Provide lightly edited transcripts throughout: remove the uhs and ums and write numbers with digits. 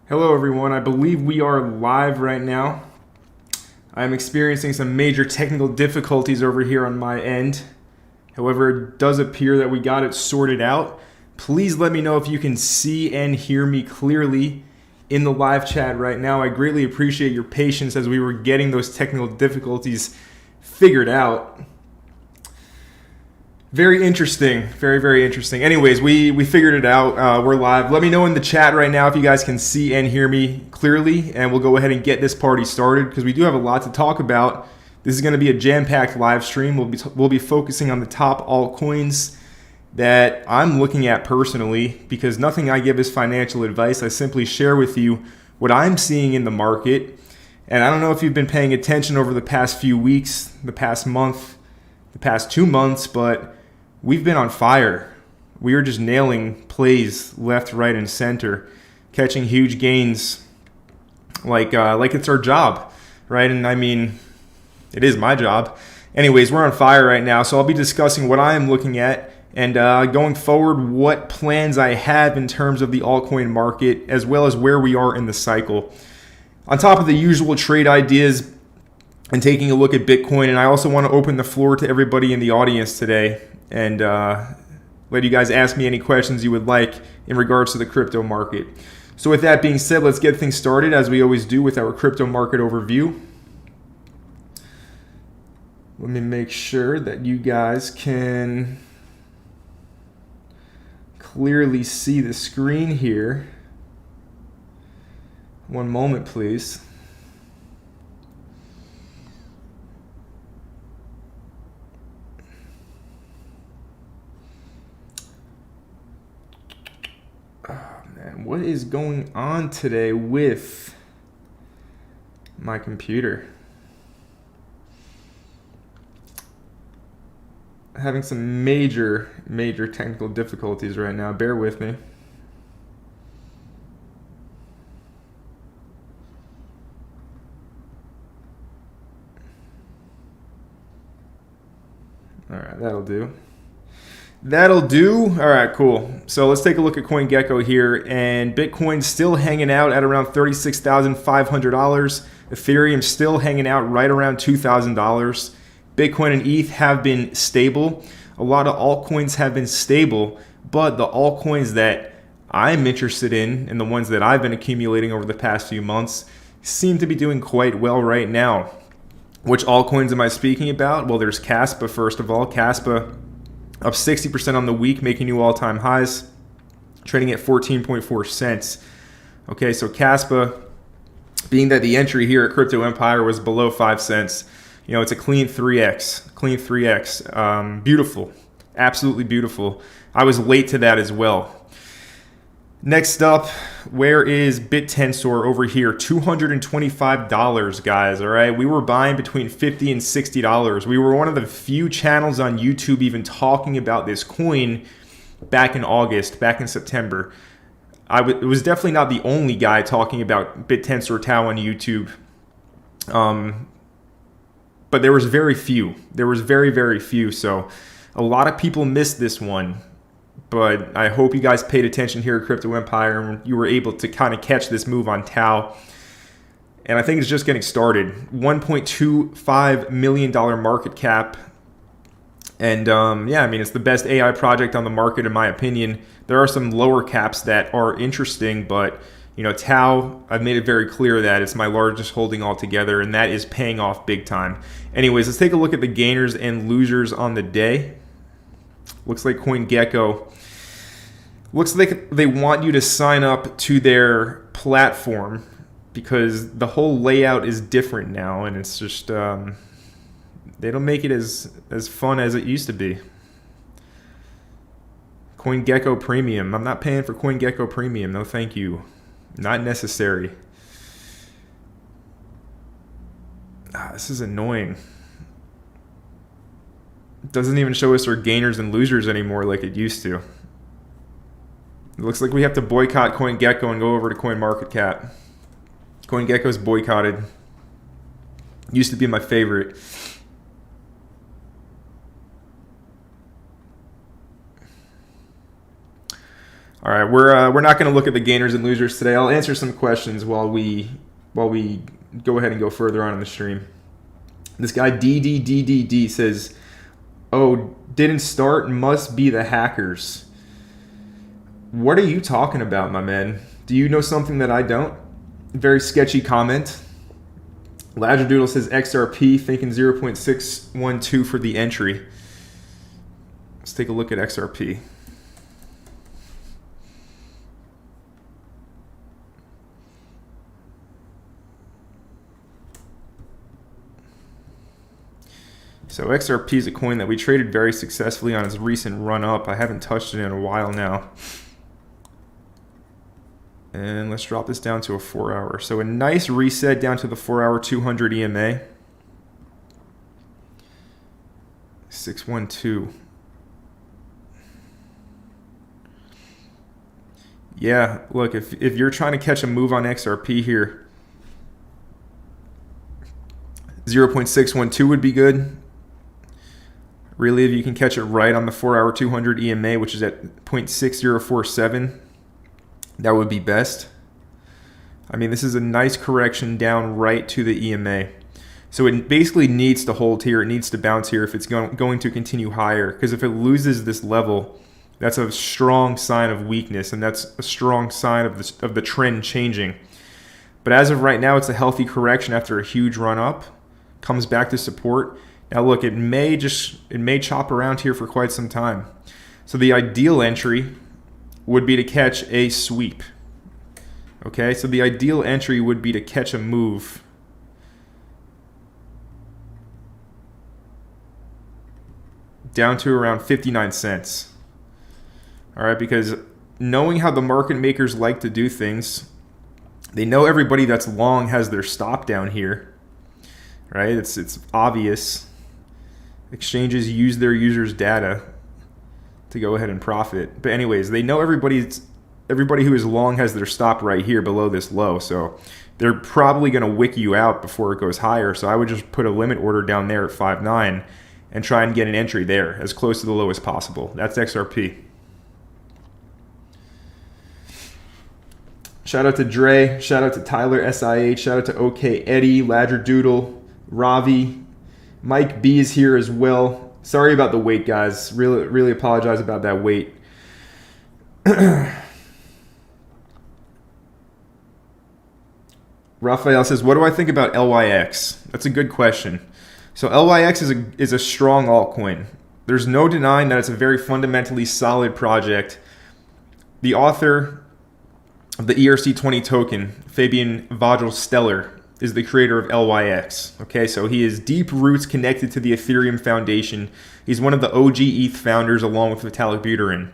Hello everyone, I believe we are live right now. I'm experiencing some major technical difficulties over here on my end. However, it does appear that we got it sorted out. Please let me know if you can see and hear me clearly in the live chat right now. I greatly appreciate your patience as we were getting those technical difficulties figured out. Very interesting. Very interesting. Anyways, we figured it out. We're live. Let me know in the chat right now if you guys can see and hear me clearly, and we'll go ahead and get this party started because we do have a lot to talk about. This is going to be a jam-packed live stream. We'll be focusing on the top altcoins that I'm looking at personally, because nothing I give is financial advice. I simply share with you what I'm seeing in the market. And I don't know if you've been paying attention over the past few weeks, the past month, the past 2 months, but we've been on fire. We are just nailing plays left, right, and center, catching huge gains like it's our job, right? And I mean, it is my job. Anyways, we're on fire right now, so I'll be discussing what I am looking at and going forward, what plans I have in terms of the altcoin market, as well as where we are in the cycle. On top of the usual trade ideas and taking a look at Bitcoin, and I also want to open the floor to everybody in the audience today and let you guys ask me any questions you would like in regards to the crypto market. So with that being said, let's get things started as we always do with our crypto market overview. Let me make sure that you guys can clearly see the screen here. One moment, please. What is going on today with my computer? Having some major technical difficulties right now. Bear with me. All right, that'll do. All right, cool. So let's take a look at CoinGecko here, and Bitcoin's still hanging out at around $36,500. Ethereum still hanging out right around $2,000. Bitcoin and ETH have been stable. A lot of altcoins have been stable, but the altcoins that I'm interested in and the ones that I've been accumulating over the past few months seem to be doing quite well right now. Which altcoins am I speaking about? Well, there's Kaspa, first of all. Kaspa up 60% on the week, making new all-time highs, trading at 14.4 cents. Okay, so Kaspa, being that the entry here at Crypto Empire was below 5 cents, you know, it's a clean 3x. Beautiful, absolutely beautiful. I was late to that as well. Next up, where is BitTensor over here? $225, guys, all right? We were buying between $50 and $60. We were one of the few channels on YouTube even talking about this coin back in August, back in September. It was definitely not the only guy talking about BitTensor Tau on YouTube. But there was very few. There was very few, so a lot of people missed this one. But I hope you guys paid attention here at Crypto Empire and you were able to kind of catch this move on Tau. And I think it's just getting started. $1.25 million market cap. And yeah, I mean, it's the best AI project on the market in my opinion. There are some lower caps that are interesting, but you know, Tau, I've made it very clear that it's my largest holding altogether, and that is paying off big time. Anyways, let's take a look at the gainers and losers on the day. Looks like CoinGecko, looks like they want you to sign up to their platform because the whole layout is different now, and it's just they don't make it as fun as it used to be. CoinGecko Premium. I'm not paying for CoinGecko Premium. No, thank you. Not necessary. This is annoying. It doesn't even show us our gainers and losers anymore like it used to. It looks like we have to boycott CoinGecko and go over to CoinMarketCap. CoinGecko's boycotted. Used to be my favorite. All right, we're not going to look at the gainers and losers today. I'll answer some questions while we go ahead and go further on in the stream. This guy DDDDD says, "Oh, didn't start, must be the hackers." What are you talking about, my man? Do you know something that I don't? Very sketchy comment. Ladradoodle says XRP, thinking 0.612 for the entry. Let's take a look at XRP. So XRP is a coin that we traded very successfully on its recent run up. I haven't touched it in a while now. And let's drop this down to a 4 hour. So a nice reset down to the 4 hour 200 EMA. 612. Yeah, look, if you're trying to catch a move on XRP here, 0.612 would be good. Really, if you can catch it right on the 4 hour 200 EMA, which is at 0.6047, that would be best. I mean, this is a nice correction down right to the EMA. So it basically needs to hold here. It needs to bounce here if it's going to continue higher. Because if it loses this level, that's a strong sign of weakness. And that's a strong sign of the trend changing. But as of right now, it's a healthy correction after a huge run up. Comes back to support. Now look, it may chop around here for quite some time. So the ideal entry would be to catch a sweep. Okay, so the ideal entry would be to catch a move down to around 59 cents. All right, because knowing how the market makers like to do things, they know everybody that's long has their stop down here. Right? It's obvious. Exchanges use their users' data to go ahead and profit. But anyways, they know everybody who is long has their stop right here below this low. So they're probably going to wick you out before it goes higher. So I would just put a limit order down there at 5.9 and try and get an entry there as close to the low as possible. That's XRP. Shout out to Dre. Shout out to Tyler SIH. Shout out to OK Eddie, Ladradoodle, Ravi. Mike B is here as well. Sorry about the wait, guys. Really apologize about that wait. Raphael says, what do I think about LYX? That's a good question. So LYX is a strong altcoin. There's no denying that it's a very fundamentally solid project. The author of the ERC20 token, Fabian Vogel-Steller, is the creator of LYX. Okay, so he has deep roots connected to the Ethereum Foundation. He's one of the OG ETH founders along with Vitalik Buterin.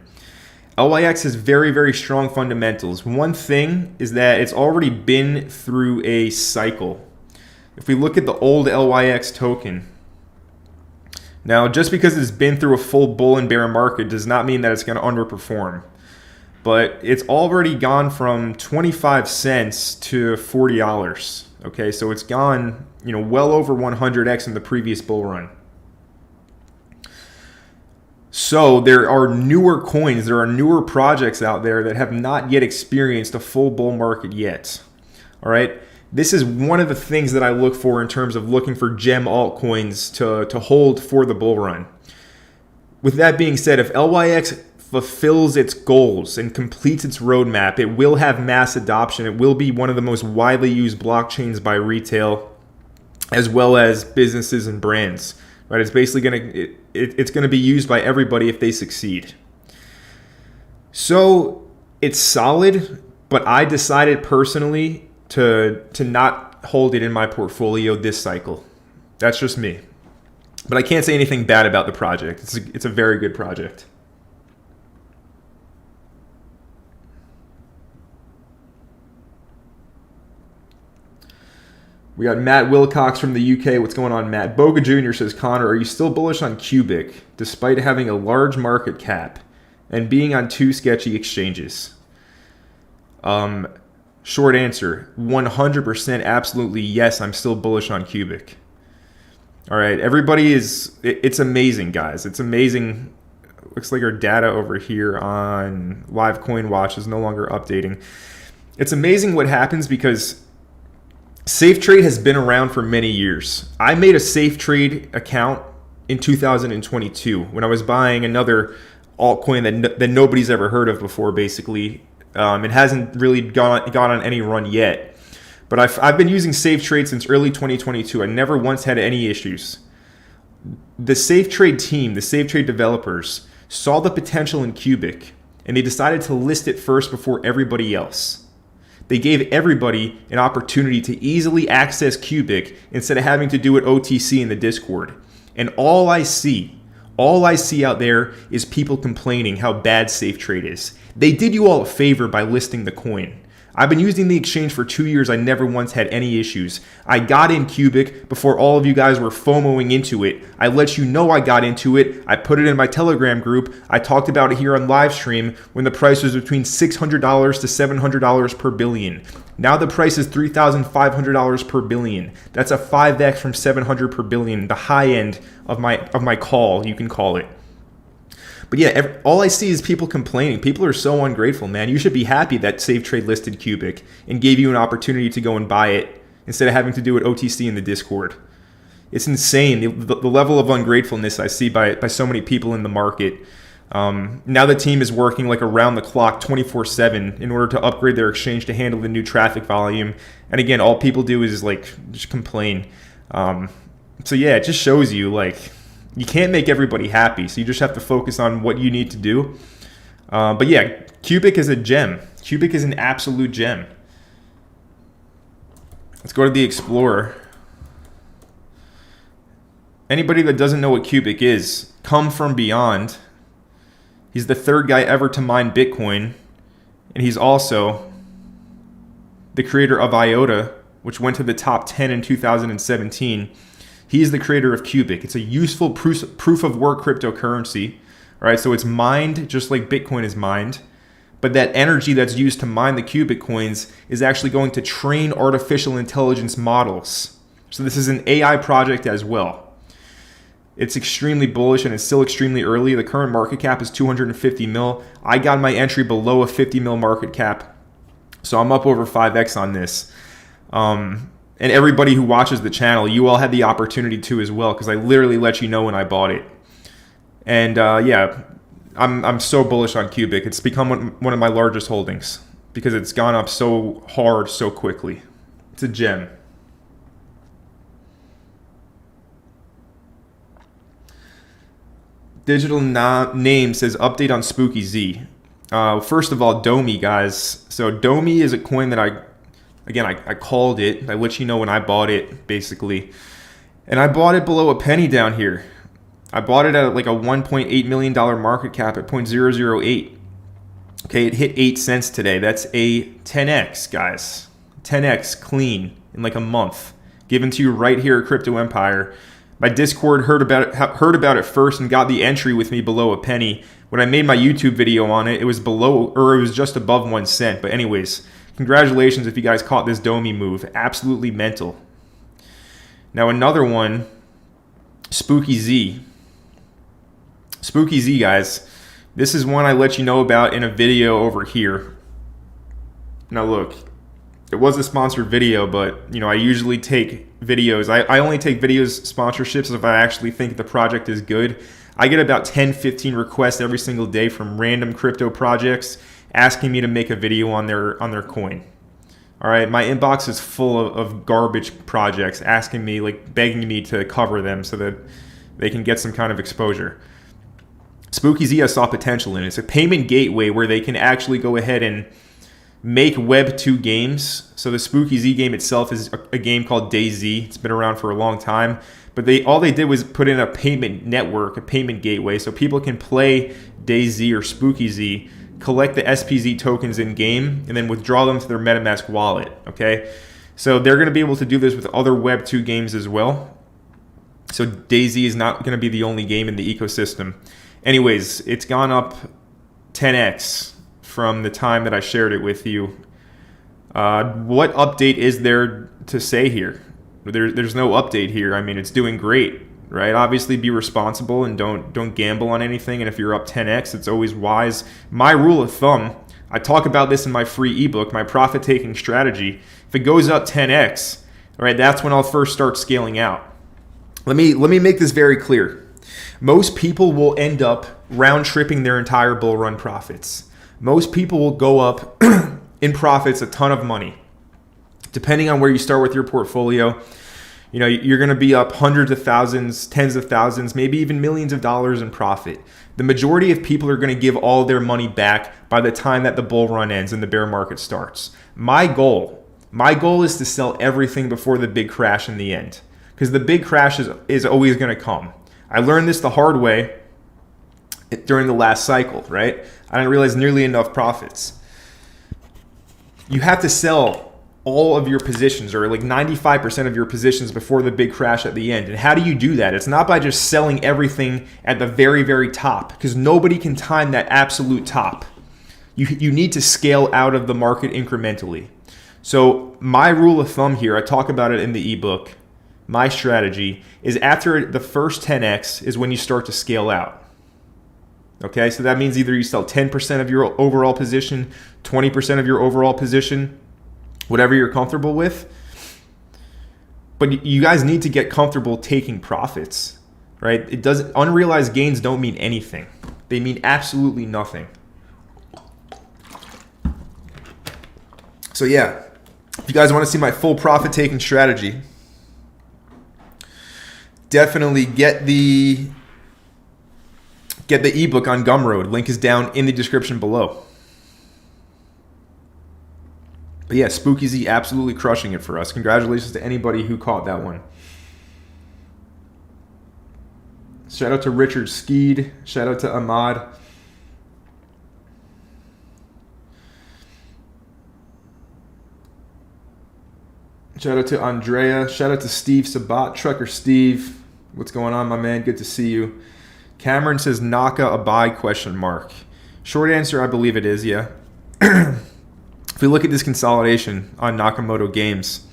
LYX has very, very strong fundamentals. One thing is that it's already been through a cycle. If we look at the old LYX token, now just because it's been through a full bull and bear market does not mean that it's going to underperform. But it's already gone from 25 cents to $40. Okay, so it's gone, well over 100x in the previous bull run. So there are newer coins, there are newer projects out there that have not yet experienced a full bull market yet. All right, this is one of the things that I look for in terms of looking for gem altcoins to hold for the bull run. With that being said, if LYX fulfills its goals and completes its roadmap, it will have mass adoption. It will be one of the most widely used blockchains by retail as well as businesses and brands. Right? It's basically it's going to be used by everybody if they succeed. So it's solid, but I decided personally to not hold it in my portfolio this cycle. That's just me. But I can't say anything bad about the project. It's a very good project. We got Matt Wilcox from the UK. What's going on, Matt? Boga Jr. says, Connor, are you still bullish on Cubic despite having a large market cap and being on two sketchy exchanges? Short answer, 100% absolutely yes, I'm still bullish on Cubic. All right, it's amazing, guys. It's amazing looks like our data over here on Live Coin Watch is no longer updating. It's amazing what happens because Safe Trade has been around for many years. I made a Safe Trade account in 2022 when I was buying another altcoin that nobody's ever heard of before, basically. It hasn't really gone on any run yet. But I've been using Safe Trade since early 2022. I never once had any issues. The Safe Trade team, the Safe Trade developers, saw the potential in Cubic, and they decided to list it first before everybody else. They gave everybody an opportunity to easily access Cubic instead of having to do it OTC in the Discord. And all I see out there is people complaining how bad Safe Trade is. They did you all a favor by listing the coin. I've been using the exchange for 2 years. I never once had any issues. I got in Cubic before all of you guys were FOMOing into it. I let you know I got into it. I put it in my Telegram group. I talked about it here on livestream when the price was between $600 to $700 per billion. Now the price is $3,500 per billion. That's a 5x from 700 per billion, the high end of my call, you can call it. But yeah, all I see is people complaining. People are so ungrateful, man. You should be happy that Safe Trade listed Cubic and gave you an opportunity to go and buy it instead of having to do it OTC in the Discord. It's insane, the level of ungratefulness I see by so many people in the market. Now the team is working like around the clock 24/7 in order to upgrade their exchange to handle the new traffic volume. And again, all people do is like just complain. So yeah, it just shows you like you can't make everybody happy. So you just have to focus on what you need to do. But yeah, Cubic is a gem. Cubic is an absolute gem. Let's go to the Explorer. Anybody that doesn't know what Cubic is, come from beyond. He's the third guy ever to mine Bitcoin. And he's also the creator of IOTA, which went to the top 10 in 2017. He's the creator of Cubic. It's a useful proof of work cryptocurrency. All right, so it's mined just like Bitcoin is mined. But that energy that's used to mine the Cubic coins is actually going to train artificial intelligence models. So this is an AI project as well. It's extremely bullish and it's still extremely early. The current market cap is 250 mil. I got my entry below a 50 mil market cap. So I'm up over 5x on this. And everybody who watches the channel, you all had the opportunity to as well, because I literally let you know when I bought it. And yeah, I'm so bullish on Cubic. It's become one of my largest holdings because it's gone up so hard so quickly. It's a gem. Digital Name says update on Spooky Z. First of all, Domi, guys. So Domi is a coin that I called it. I let you know when I bought it, basically. And I bought it below a penny down here. I bought it at like a $1.8 million market cap at 0.008. Okay, it hit 8 cents today. That's a 10x, guys. 10x clean in like a month. Given to you right here at Crypto Empire. My Discord heard about it first and got the entry with me below a penny. When I made my YouTube video on it, it was just above 1 cent. But anyways, congratulations if you guys caught this Domi move. Absolutely mental. Now another one, Spooky Z. Spooky Z, guys. This is one I let you know about in a video over here. Now look, it was a sponsored video, but you know I usually take videos. I only take videos sponsorships if I actually think the project is good. I get about 10-15 requests every single day from random crypto projects asking me to make a video on their coin. All right, my inbox is full of garbage projects asking me, like begging me to cover them so that they can get some kind of exposure. Spooky Z, I saw potential in it. It's a payment gateway where they can actually go ahead and make Web 2 games. So the Spooky Z game itself is a game called DayZ. It's been around for a long time. But all they did was put in a payment network, a payment gateway, so people can play DayZ or Spooky Z, collect the SPZ tokens in game, and then withdraw them to their MetaMask wallet. Okay, so they're going to be able to do this with other Web 2 games as well. So DayZ is not going to be the only game in the ecosystem. Anyways, it's gone up 10x from the time that I shared it with you. What update is there to say here? There's no update here. I mean, it's doing great. right? Obviously be responsible and don't gamble on anything. And if you're up 10x, it's always wise. My rule of thumb, I talk about this in my free ebook, my profit taking strategy. If it goes up 10x, right, that's when I'll first start scaling out. Let me make this very clear. Most people will end up round tripping their entire bull run profits. Most people will go up in profits a ton of money. Depending on where you start with your portfolio, you know, you're going to be up hundreds of thousands, tens of thousands, maybe even millions of dollars in profit. The majority of people are going to give all their money back by the time that the bull run ends and the bear market starts. My goal is to sell everything before the big crash in the end, because the big crash is always going to come. I learned this the hard way during the last cycle, right? I didn't realize nearly enough profits. You have to sell all of your positions, or like 95% of your positions, before the big crash at the end. And how do you do that? It's not by just selling everything at the very, very top, because nobody can time that absolute top. You need to scale out of the market incrementally. So my rule of thumb here, I talk about it in the ebook, my strategy is after the first 10x is when you start to scale out. Okay, so that means either you sell 10% of your overall position, 20% of your overall position, whatever you're comfortable with. But you guys need to get comfortable taking profits, right? Unrealized gains don't mean anything. They mean absolutely nothing. So yeah, if you guys want to see my full profit taking strategy, definitely get the ebook on Gumroad. Link is down in the description below. But yeah, Spooky Z absolutely crushing it for us. Congratulations to anybody who caught that one. Shout out to Richard Skeed. Shout out to Ahmad. Shout out to Andrea. Shout out to Steve Sabat. Trucker Steve. What's going on, my man? Good to see you. Cameron says Naka a buy ? Short answer, I believe it is, yeah. If we look at this consolidation on Nakamoto Games.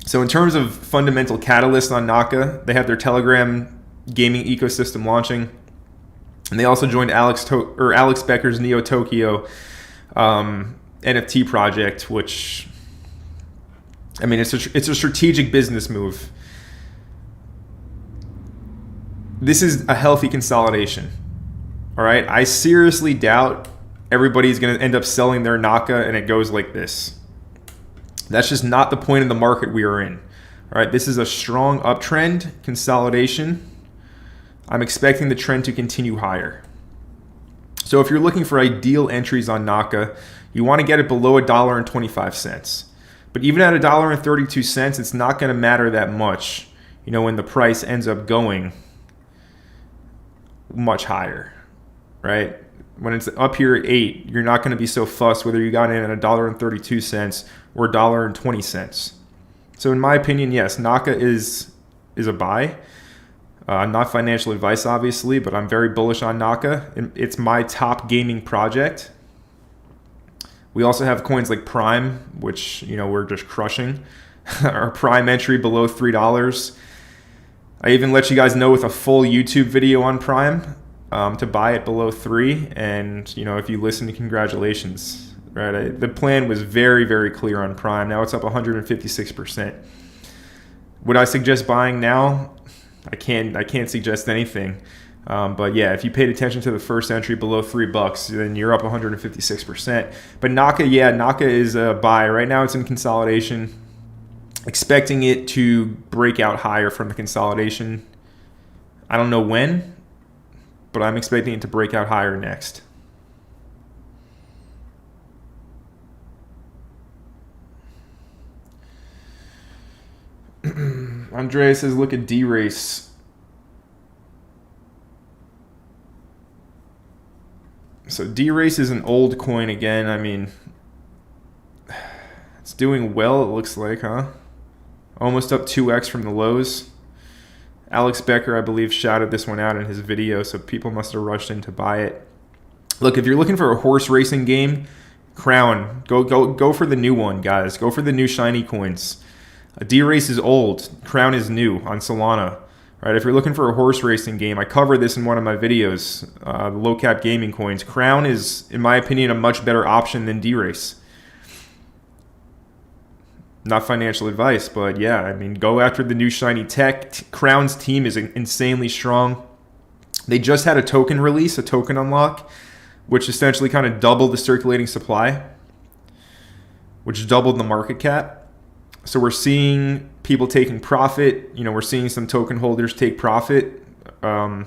So in terms of fundamental catalysts on Naka, they have their Telegram gaming ecosystem launching. And they also joined Alex Becker's Neo Tokyo NFT project, which, I mean, it's a strategic business move. This is a healthy consolidation. All right, I seriously doubt everybody's going to end up selling their Naka and it goes like this. That's just not the point of the market we are in. All right, this is a strong uptrend consolidation. I'm expecting the trend to continue higher. So if you're looking for ideal entries on Naka, you want to get it below $1.25. But even at $1.32, it's not going to matter that much, you know, when the price ends up going much higher, right? When it's up here at 8, you're not going to be so fussed whether you got in at $1.32 or $1.20. So in my opinion, yes, Naka is a buy. Not financial advice, obviously, but I'm very bullish on Naka. It's my top gaming project. We also have coins like Prime, which, you know, we're just crushing. Our Prime entry below $3. I even let you guys know with a full YouTube video on Prime to buy it below 3. And, you know, if you listen, congratulations. Right? The plan was very, very clear on Prime. Now it's up 156%. Would I suggest buying now? I can't suggest anything. But yeah, if you paid attention to the first entry below $3, then you're up 156%. But Naka, yeah, Naka is a buy. Right now it's in consolidation. Expecting it to break out higher from the consolidation. I don't know when, but I'm expecting it to break out higher next. Andrea says, look at D-Race. So D-Race is an old coin again. I mean, it's doing well, it looks like, huh? Almost up 2x from the lows. Alex Becker, I believe, shouted this one out in his video, so people must have rushed in to buy it. Look, if you're looking for a horse racing game, Crown, go for the new one, guys. Go for the new shiny coins. D-Race is old. Crown is new on Solana. Right? If you're looking for a horse racing game, I cover this in one of my videos, the low cap gaming coins. Crown is, in my opinion, a much better option than D-Race. Not financial advice, but yeah, I mean, go after the new shiny tech. Crown's team is insanely strong. They just had a token release, a token unlock, which essentially kind of doubled the circulating supply, which doubled the market cap. So we're seeing people taking profit. You know, we're seeing some token holders take profit. But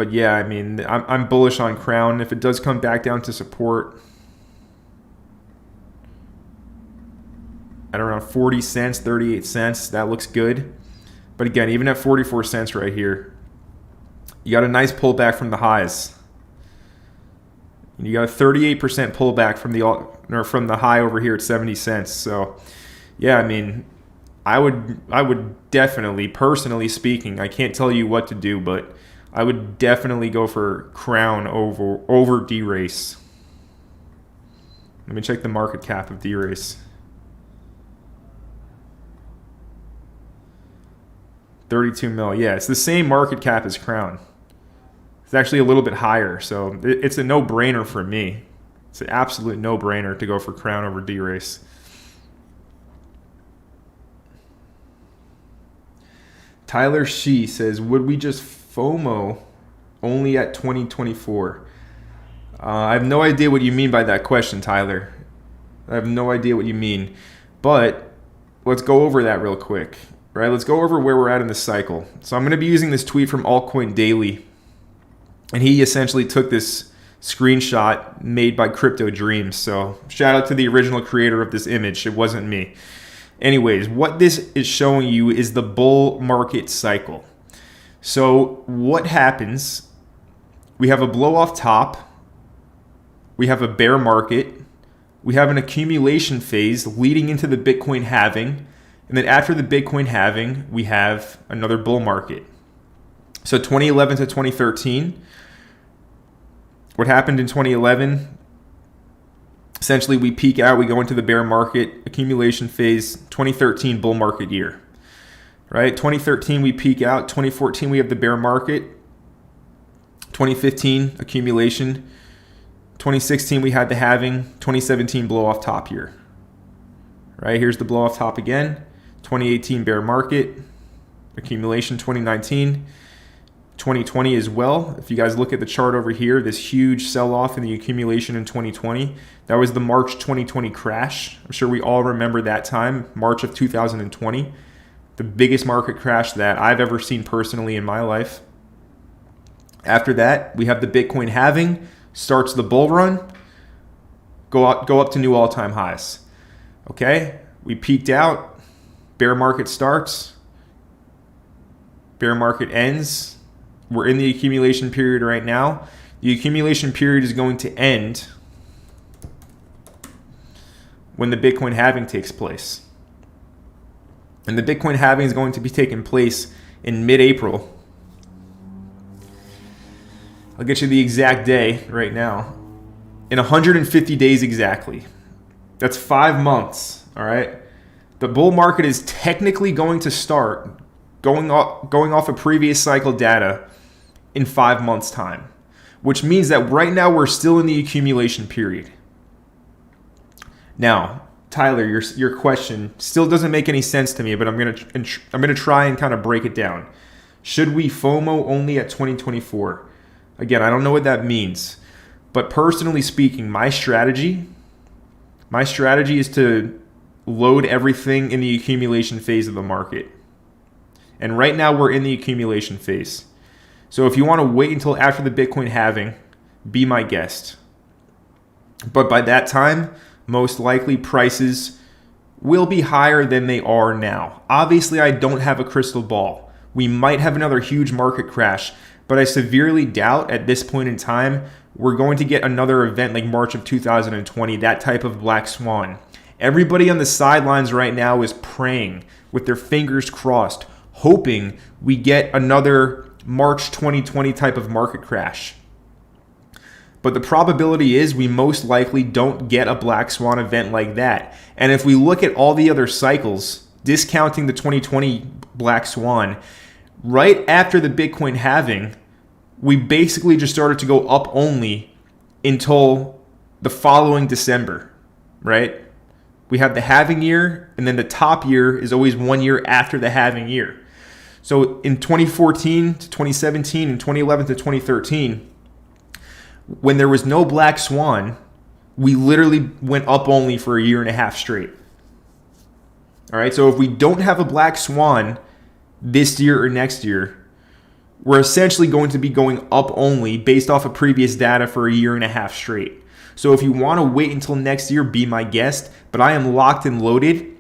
yeah, I mean, I'm bullish on Crown. If it does come back down to support at around 40 cents, 38 cents, that looks good. But again, even at 44 cents right here, you got a nice pullback from the highs. You got a 38% pullback from the high over here at 70 cents. So, yeah, I mean, I would definitely, personally speaking, I can't tell you what to do, but I would definitely go for Crown over D-Race. Let me check the market cap of D-Race. 32 mil. Yeah, it's the same market cap as Crown. It's actually a little bit higher, so it's a no-brainer for me. It's an absolute no-brainer to go for Crown over D-Race. Tyler Shee says, would we just FOMO only at 2024? I have no idea what you mean by that question, Tyler. I have no idea what you mean. But let's go over that real quick. Right? Let's go over where we're at in the cycle. So I'm going to be using this tweet from Altcoin Daily. And he essentially took this screenshot made by Crypto Dreams. So shout out to the original creator of this image. It wasn't me. Anyways, what this is showing you is the bull market cycle. So what happens? We have a blow off top. We have a bear market. We have an accumulation phase leading into the Bitcoin halving. And then after the Bitcoin halving, we have another bull market. So 2011 to 2013, what happened in 2011? Essentially, we peak out, we go into the bear market, accumulation phase, 2013 bull market year. Right? 2013, we peak out. 2014, we have the bear market. 2015, accumulation. 2016, we had the halving. 2017, blow off top year. Right? Here's the blow off top again. 2018 bear market, accumulation 2019, 2020 as well. If you guys look at the chart over here, this huge sell-off in the accumulation in 2020, that was the March 2020 crash. I'm sure we all remember that time, March of 2020, the biggest market crash that I've ever seen personally in my life. After that, we have the Bitcoin halving, starts the bull run, go up to new all-time highs. Okay, we peaked out. Bear market starts, bear market ends. We're in the accumulation period right now. The accumulation period is going to end when the Bitcoin halving takes place. And the Bitcoin halving is going to be taking place in mid-April. I'll get you the exact day right now. In 150 days exactly. That's 5 months, all right? The bull market is technically going to start going off of previous cycle data in 5 months' time, which means that right now we're still in the accumulation period. Now, Tyler, your question still doesn't make any sense to me, but I'm gonna try and kind of break it down. Should we FOMO only at 2024? Again, I don't know what that means, but personally speaking, my strategy is to load everything in the accumulation phase of the market. And right now we're in the accumulation phase. So if you want to wait until after the Bitcoin halving, be my guest. But by that time, most likely prices will be higher than they are now. Obviously, I don't have a crystal ball. We might have another huge market crash, but I severely doubt at this point in time we're going to get another event like March of 2020, that type of black swan. Everybody on the sidelines right now is praying with their fingers crossed, hoping we get another March 2020 type of market crash. But the probability is we most likely don't get a black swan event like that. And if we look at all the other cycles, discounting the 2020 black swan, right after the Bitcoin halving, we basically just started to go up only until the following December, right? We have the halving year, and then the top year is always 1 year after the halving year. So in 2014 to 2017 and 2011 to 2013, when there was no black swan, we literally went up only for a year and a half straight. All right, so if we don't have a black swan this year or next year, we're essentially going to be going up only based off of previous data for a year and a half straight. So if you want to wait until next year, be my guest, but I am locked and loaded.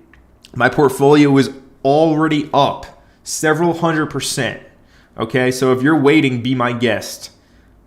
My portfolio is already up several 100%. Okay, so if you're waiting, be my guest.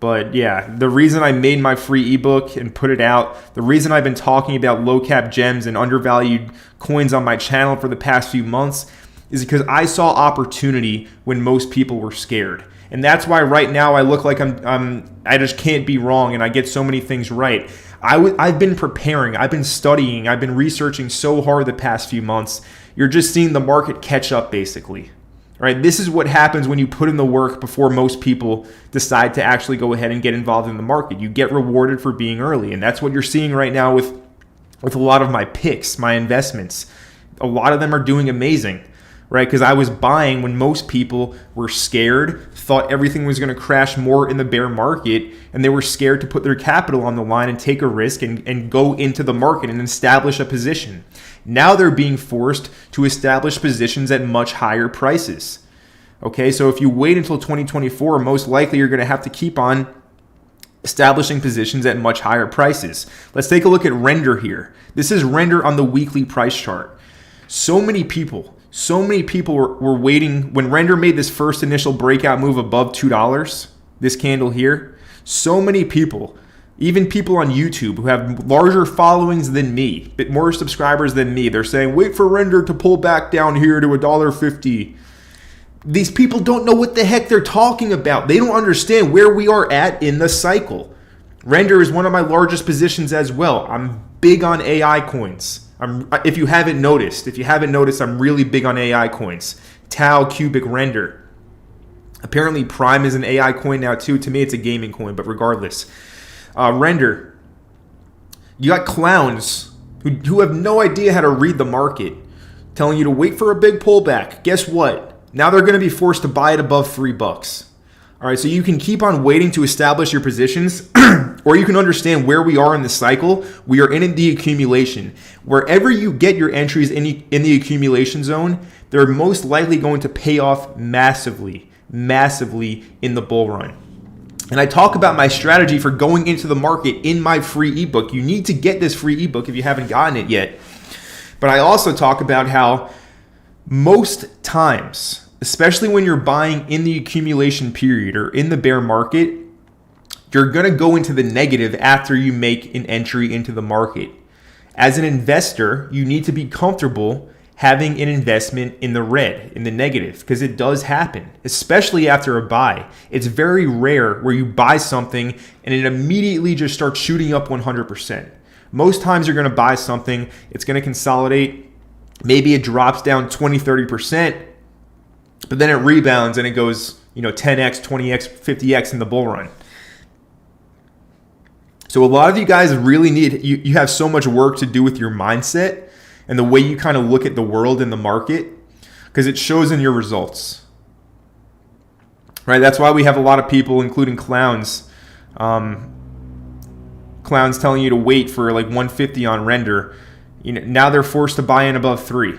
But yeah, the reason I made my free ebook and put it out, the reason I've been talking about low cap gems and undervalued coins on my channel for the past few months is because I saw opportunity when most people were scared. And that's why right now I look like I just can't be wrong and I get so many things right. I've been preparing, I've been studying, I've been researching so hard the past few months. You're just seeing the market catch up basically. Right? This is what happens when you put in the work before most people decide to actually go ahead and get involved in the market. You get rewarded for being early. And that's what you're seeing right now with a lot of my picks, my investments. A lot of them are doing amazing, right? Because I was buying when most people were scared, thought everything was going to crash more in the bear market, and they were scared to put their capital on the line and take a risk and go into the market and establish a position. Now they're being forced to establish positions at much higher prices. Okay, so if you wait until 2024, most likely you're going to have to keep on establishing positions at much higher prices. Let's take a look at Render here. This is Render on the weekly price chart. So many people were waiting when Render made this first initial breakout move above $2, this candle here. So many people, even people on YouTube who have larger followings than me, bit more subscribers than me, they're saying, wait for Render to pull back down here to $1.50. These people don't know what the heck they're talking about. They don't understand where we are at in the cycle. Render is one of my largest positions as well. I'm big on AI coins. If you haven't noticed, I'm really big on AI coins. Tau, Cubic, Render. Apparently Prime is an AI coin now too. To me, it's a gaming coin, but regardless. Render. You got clowns who have no idea how to read the market, telling you to wait for a big pullback. Guess what? Now they're going to be forced to buy it above $3. All right, so you can keep on waiting to establish your positions, or you can understand where we are in the cycle. We are in the accumulation. Wherever you get your entries in the accumulation zone, they're most likely going to pay off massively in the bull run. And I talk about my strategy for going into the market in my free ebook. You need to get this free ebook if you haven't gotten it yet. But I also talk about how most times, especially when you're buying in the accumulation period or in the bear market, you're going to go into the negative after you make an entry into the market. As an investor, you need to be comfortable having an investment in the red, in the negative, because it does happen, especially after a buy. It's very rare where you buy something and it immediately just starts shooting up 100%. Most times you're going to buy something, it's going to consolidate, maybe it drops down 20, 30%, but then it rebounds and it goes, 10x, 20x, 50x in the bull run. So a lot of you guys really you have so much work to do with your mindset and the way you kind of look at the world and the market, because it shows in your results. Right? That's why we have a lot of people, including clowns, telling you to wait for like 150 on Render. Now they're forced to buy in above 3.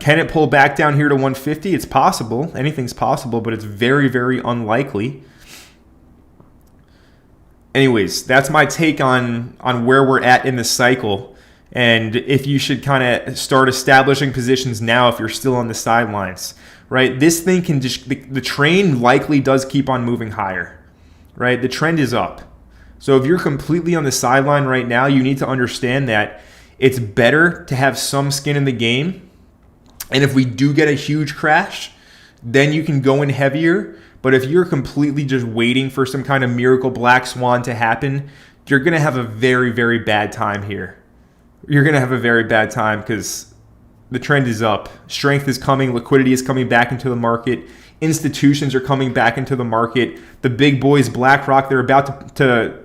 Can it pull back down here to 150? It's possible. Anything's possible, but it's very, very unlikely. Anyways, that's my take on where we're at in the cycle, and if you should kind of start establishing positions now if you're still on the sidelines, right? This thing can just, the train likely does keep on moving higher, right? The trend is up. So if you're completely on the sideline right now, you need to understand that it's better to have some skin in the game. And if we do get a huge crash, then you can go in heavier. But if you're completely just waiting for some kind of miracle black swan to happen, you're going to have a very, very bad time here. You're going to have a very bad time because the trend is up. Strength is coming. Liquidity is coming back into the market. Institutions are coming back into the market. The big boys, BlackRock, they're about to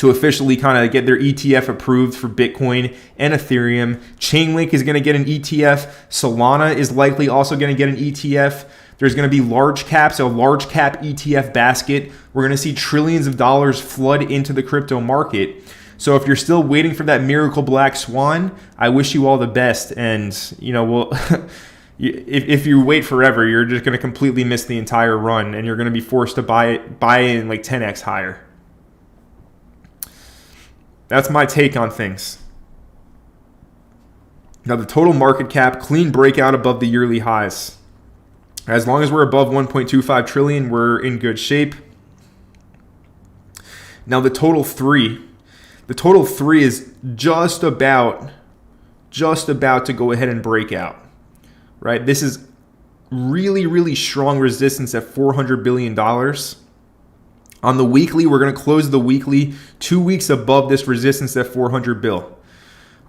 officially kind of get their ETF approved for Bitcoin and Ethereum. Chainlink is going to get an ETF. Solana is likely also going to get an ETF. There's going to be large caps, a large cap ETF basket. We're going to see trillions of dollars flood into the crypto market. So if you're still waiting for that miracle black swan, I wish you all the best. And, if you wait forever, you're just going to completely miss the entire run, and you're going to be forced to buy in like 10x higher. That's my take on things. Now, the total market cap, clean breakout above the yearly highs. As long as we're above 1.25 trillion, we're in good shape. Now, the total three is just about to go ahead and break out, right? This is really, really strong resistance at $400 billion. On the weekly, we're going to close the weekly 2 weeks above this resistance at 400 bill.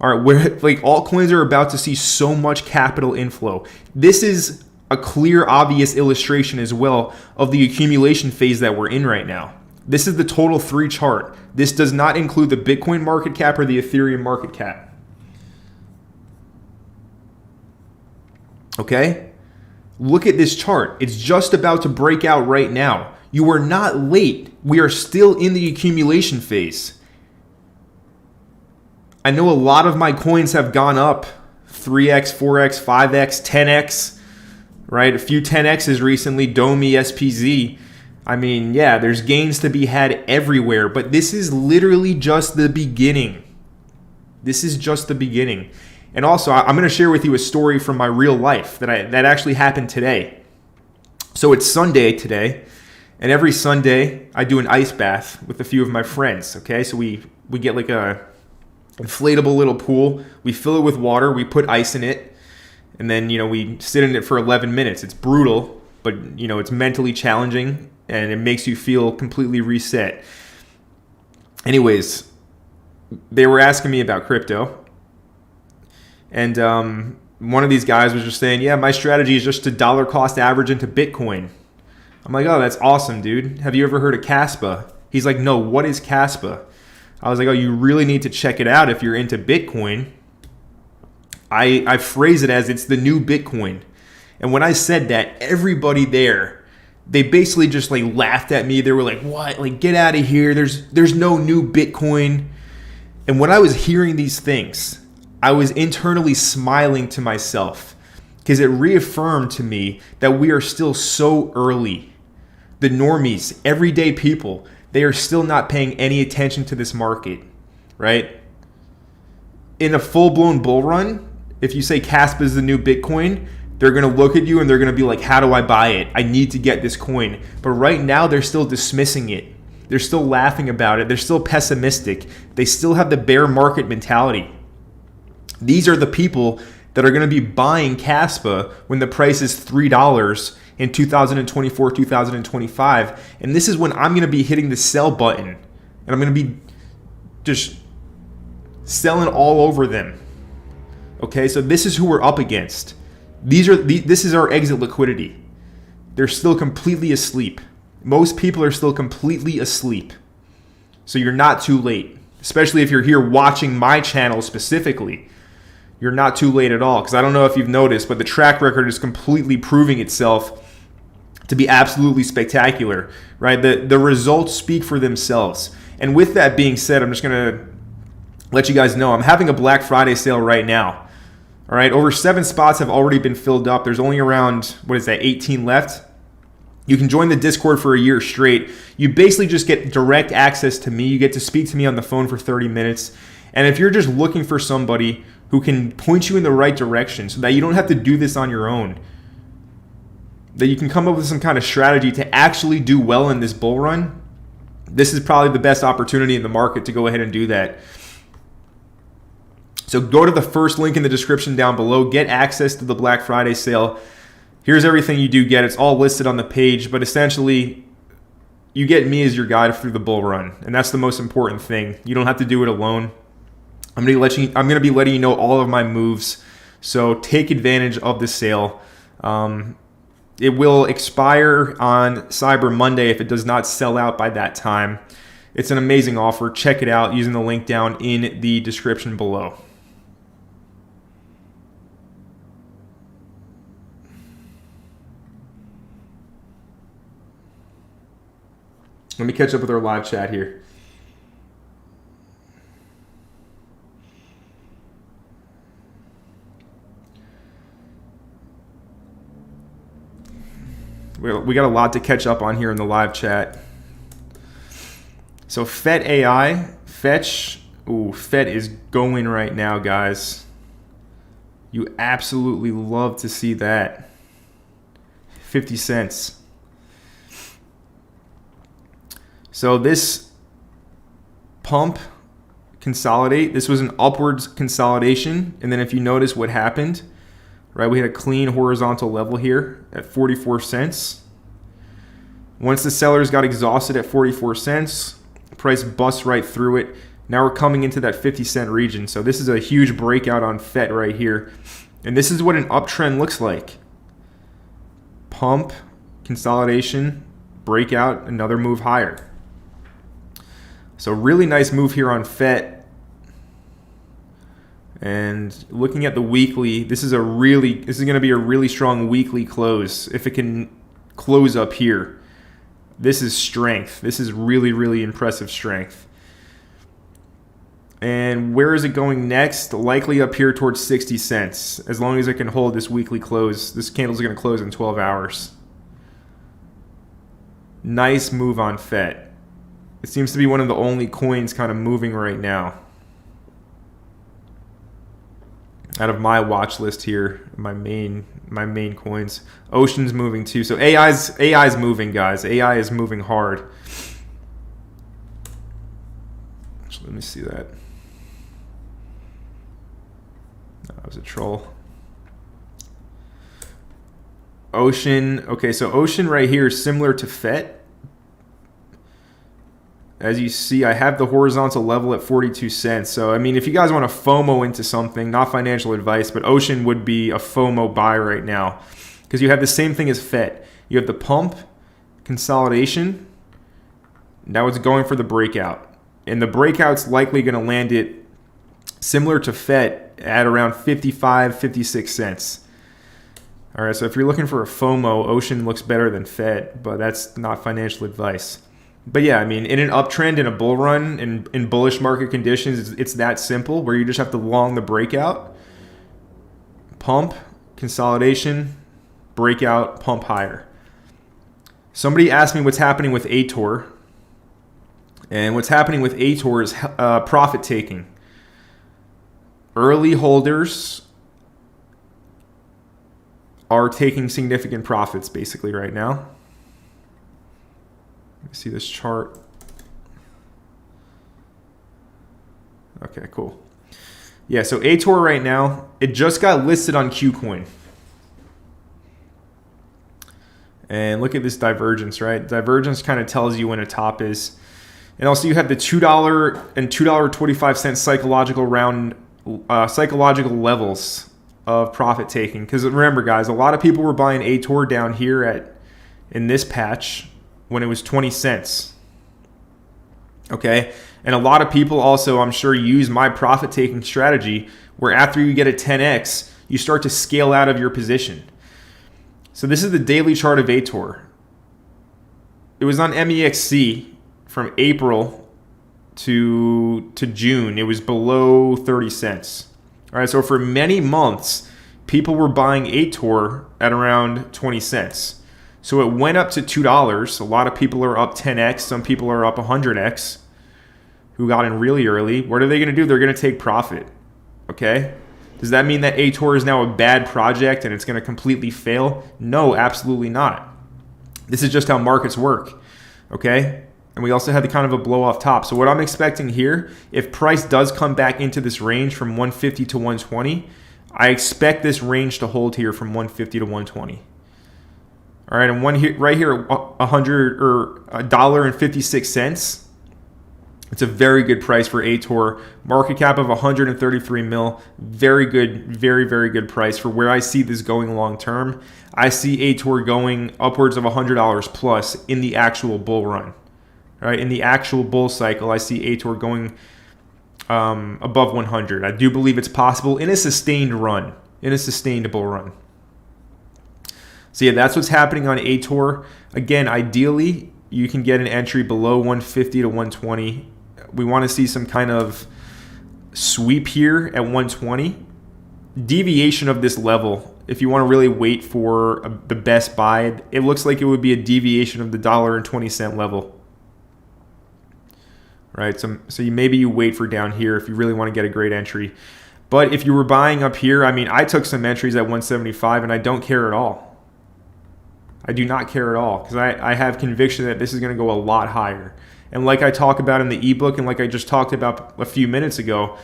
All right, altcoins are about to see so much capital inflow. This is a clear, obvious illustration as well of the accumulation phase that we're in right now. This is the total 3 chart. This does not include the Bitcoin market cap or the Ethereum market cap. Okay? Look at this chart. It's just about to break out right now. You are not late. We are still in the accumulation phase. I know a lot of my coins have gone up 3x, 4x, 5x, 10x, right? A few 10x's recently, Domi, SPZ. I mean, yeah, there's gains to be had everywhere, but this is literally just the beginning. This is just the beginning. And also, I'm going to share with you a story from my real life that actually happened today. So it's Sunday today. And every Sunday, I do an ice bath with a few of my friends, okay? So we get like a inflatable little pool. We fill it with water. We put ice in it. And then, we sit in it for 11 minutes. It's brutal, but, it's mentally challenging. And it makes you feel completely reset. Anyways, they were asking me about crypto. And one of these guys was just saying, yeah, my strategy is just to dollar cost average into Bitcoin. I'm like, oh, that's awesome, dude. Have you ever heard of Kaspa? He's like, no, what is Kaspa? I was like, oh, you really need to check it out if you're into Bitcoin. I phrase it as it's the new Bitcoin. And when I said that, everybody there, they basically just like laughed at me. They were like, what? Like, get out of here. There's no new Bitcoin. And when I was hearing these things, I was internally smiling to myself because it reaffirmed to me that we are still so early. The normies, everyday people, they are still not paying any attention to this market, right? In a full-blown bull run, if you say Kaspa is the new Bitcoin, they're going to look at you and they're going to be like, how do I buy it? I need to get this coin. But right now, they're still dismissing it. They're still laughing about it. They're still pessimistic. They still have the bear market mentality. These are the people that are going to be buying Kaspa when the price is $3 in 2024, 2025. And this is when I'm going to be hitting the sell button. And I'm going to be just selling all over them. Okay, so this is who we're up against. This is our exit liquidity. They're still completely asleep. Most people are still completely asleep. So you're not too late. Especially if you're here watching my channel specifically. You're not too late at all. Because I don't know if you've noticed, but the track record is completely proving itself to be absolutely spectacular, right? The results speak for themselves. And with that being said, I'm just going to let you guys know I'm having a Black Friday sale right now. All right, over 7 spots have already been filled up. There's only around, 18 left. You can join the Discord for a year straight. You basically just get direct access to me. You get to speak to me on the phone for 30 minutes. And if you're just looking for somebody who can point you in the right direction so that you don't have to do this on your own, that you can come up with some kind of strategy to actually do well in this bull run, this is probably the best opportunity in the market to go ahead and do that. So go to the first link in the description down below. Get access to the Black Friday sale. Here's everything you do get. It's all listed on the page, but essentially you get me as your guide through the bull run, and that's the most important thing. You don't have to do it alone. I'm going to be letting you know all of my moves, so take advantage of the sale. It will expire on Cyber Monday if it does not sell out by that time. It's an amazing offer. Check it out using the link down in the description below. Let me catch up with our live chat here. We got a lot to catch up on here in the live chat. So FET AI, Fetch, FET is going right now, guys. You absolutely love to see that. 50 cents. So this pump, consolidate, this was an upwards consolidation. And then if you notice what happened, right, we had a clean horizontal level here at 44 cents. Once the sellers got exhausted at 44 cents, price busts right through it. Now we're coming into that 50-cent region. So this is a huge breakout on FET right here. And this is what an uptrend looks like. Pump, consolidation, breakout, another move higher. So really nice move here on FET. And looking at the weekly, this is going to be a really strong weekly close. If it can close up here, this is strength. This is really, really impressive strength. And where is it going next? Likely up here towards 60 cents. As long as it can hold this weekly close, this candle's going to close in 12 hours. Nice move on FET. It seems to be one of the only coins kind of moving right now. Out of my watch list here, my main coins. Ocean's moving too. So AI's moving, guys. AI is moving hard. Actually, let me see that. That was a troll. Ocean. Okay, so Ocean right here is similar to FET. As you see, I have the horizontal level at 42 cents. So, I mean, if you guys want to FOMO into something, not financial advice, but Ocean would be a FOMO buy right now. Because you have the same thing as FET. You have the pump, consolidation. Now it's going for the breakout. And the breakout's likely going to land it similar to FET at around 55, 56 cents. All right, so if you're looking for a FOMO, Ocean looks better than FET, but that's not financial advice. But yeah, I mean, in an uptrend, in a bull run, in bullish market conditions, it's that simple where you just have to long the breakout, pump, consolidation, breakout, pump higher. Somebody asked me what's happening with ATOR. And what's happening with ATOR is profit taking. Early holders are taking significant profits basically right now. Let me see this chart. Okay, cool. Yeah, so ATOR right now, it just got listed on Qcoin. And look at this divergence, right? Divergence kind of tells you when a top is. And also you have the $2 and $2.25 psychological levels of profit taking. Because remember, guys, a lot of people were buying ATOR down here in this patch when it was 20 cents. Okay? And a lot of people also, I'm sure, use my profit taking strategy where after you get a 10x, you start to scale out of your position. So this is the daily chart of ATOR. It was on MEXC from April to June. It was below 30 cents. All right, so for many months, people were buying ATOR at around 20 cents. So it went up to $2. A lot of people are up 10x. Some people are up 100x who got in really early. What are they going to do? They're going to take profit. Okay? Does that mean that ATOR is now a bad project and it's going to completely fail? No, absolutely not. This is just how markets work. Okay? And we also had the kind of a blow off top. So what I'm expecting here, if price does come back into this range from 150 to 120, I expect this range to hold here from 150 to 120. All right, and one here, right here, 100 or $1.56. It's a very good price for ATOR. Market cap of 133 mil. Very good, very, very good price for where I see this going long term. I see ATOR going upwards of $100 plus in the actual bull run. Right, in the actual bull cycle, I see ATOR going above 100. I do believe it's possible in a sustained run, in a sustained bull run. So yeah, that's what's happening on ATOR. Again, ideally, you can get an entry below 150 to 120. We want to see some kind of sweep here at 120. Deviation of this level, if you want to really wait for the best buy, it looks like it would be a deviation of the $1.20 level. Right, so maybe you wait for down here if you really want to get a great entry. But if you were buying up here, I mean, I took some entries at 175 and I don't care at all. I do not care at all because I have conviction that this is going to go a lot higher. And like I talk about in the ebook and like I just talked about a few minutes ago,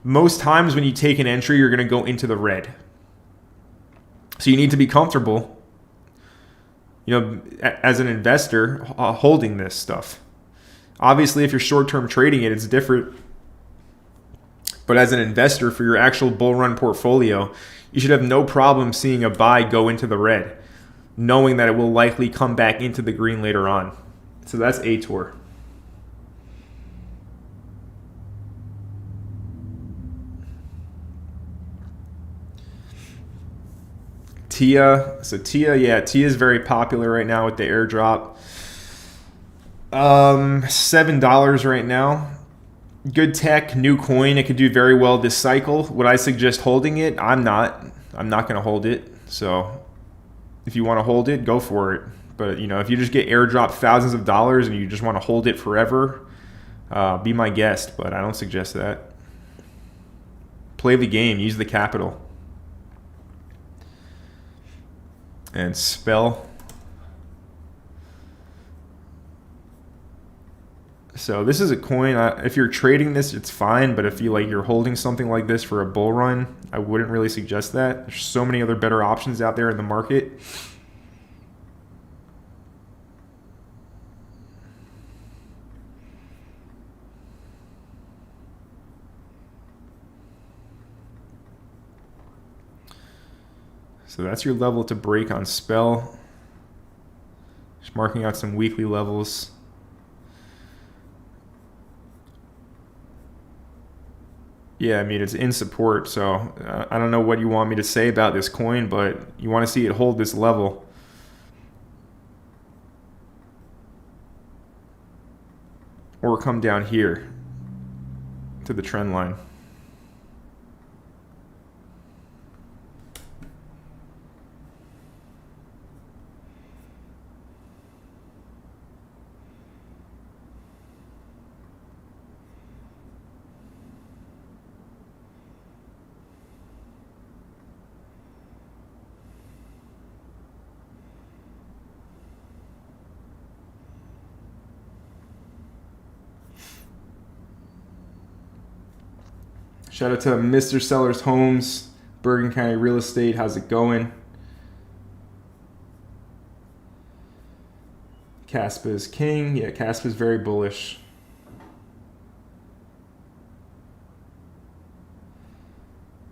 most times when you take an entry, you're going to go into the red. So you need to be comfortable, as an investor, holding this stuff. Obviously, if you're short-term trading it, it's different. But as an investor for your actual bull run portfolio, you should have no problem seeing a buy go into the red, knowing that it will likely come back into the green later on. So that's ATOR. TIA. So TIA is very popular right now with the airdrop. $7 right now. Good tech, new coin. It could do very well this cycle. Would I suggest holding it? I'm not going to hold it. So if you want to hold it, go for it. But if you just get airdropped thousands of dollars and you just want to hold it forever, be my guest. But I don't suggest that. Play the game. Use the capital. And spell. So this is a coin. If you're trading this, it's fine. But if you're holding something like this for a bull run, I wouldn't really suggest that. There's so many other better options out there in the market. So that's your level to break on spell. Just marking out some weekly levels. Yeah, I mean, it's in support, so I don't know what you want me to say about this coin, but you want to see it hold this level. Or come down here to the trend line. Shout out to Mr. Sellers Homes, Bergen County Real Estate. How's it going? Caspa is king. Yeah, Caspa is very bullish.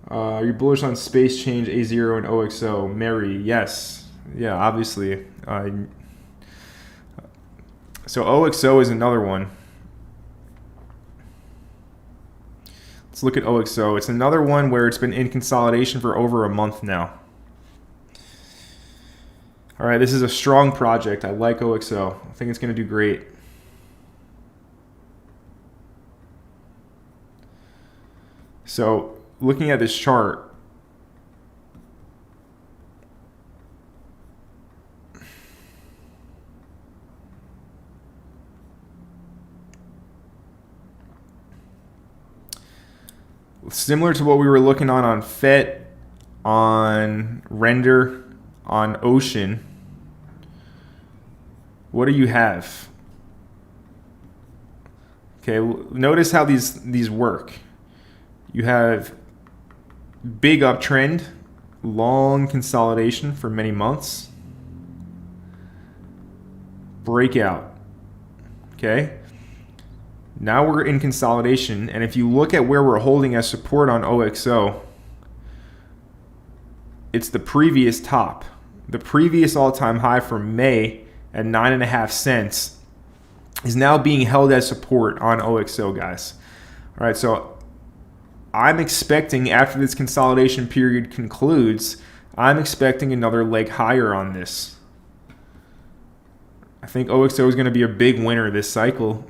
Are you bullish on Space Change, A0, and OXO? Mary, yes. Yeah, obviously. So OXO is another one. Let's look at OXO. It's another one where it's been in consolidation for over a month now. All right, this is a strong project. I like OXO. I think it's going to do great. So looking at this chart, similar to what we were looking on FET, on Render, on Ocean, what do you have? Okay, notice how these work. You have big uptrend, long consolidation for many months, breakout. Okay. Now we're in consolidation, and if you look at where we're holding as support on OXO, it's the previous top. The previous all-time high from May at 9.5 cents is now being held as support on OXO, guys. All right, so I'm expecting after this consolidation period concludes, I'm expecting another leg higher on this. I think OXO is going to be a big winner this cycle.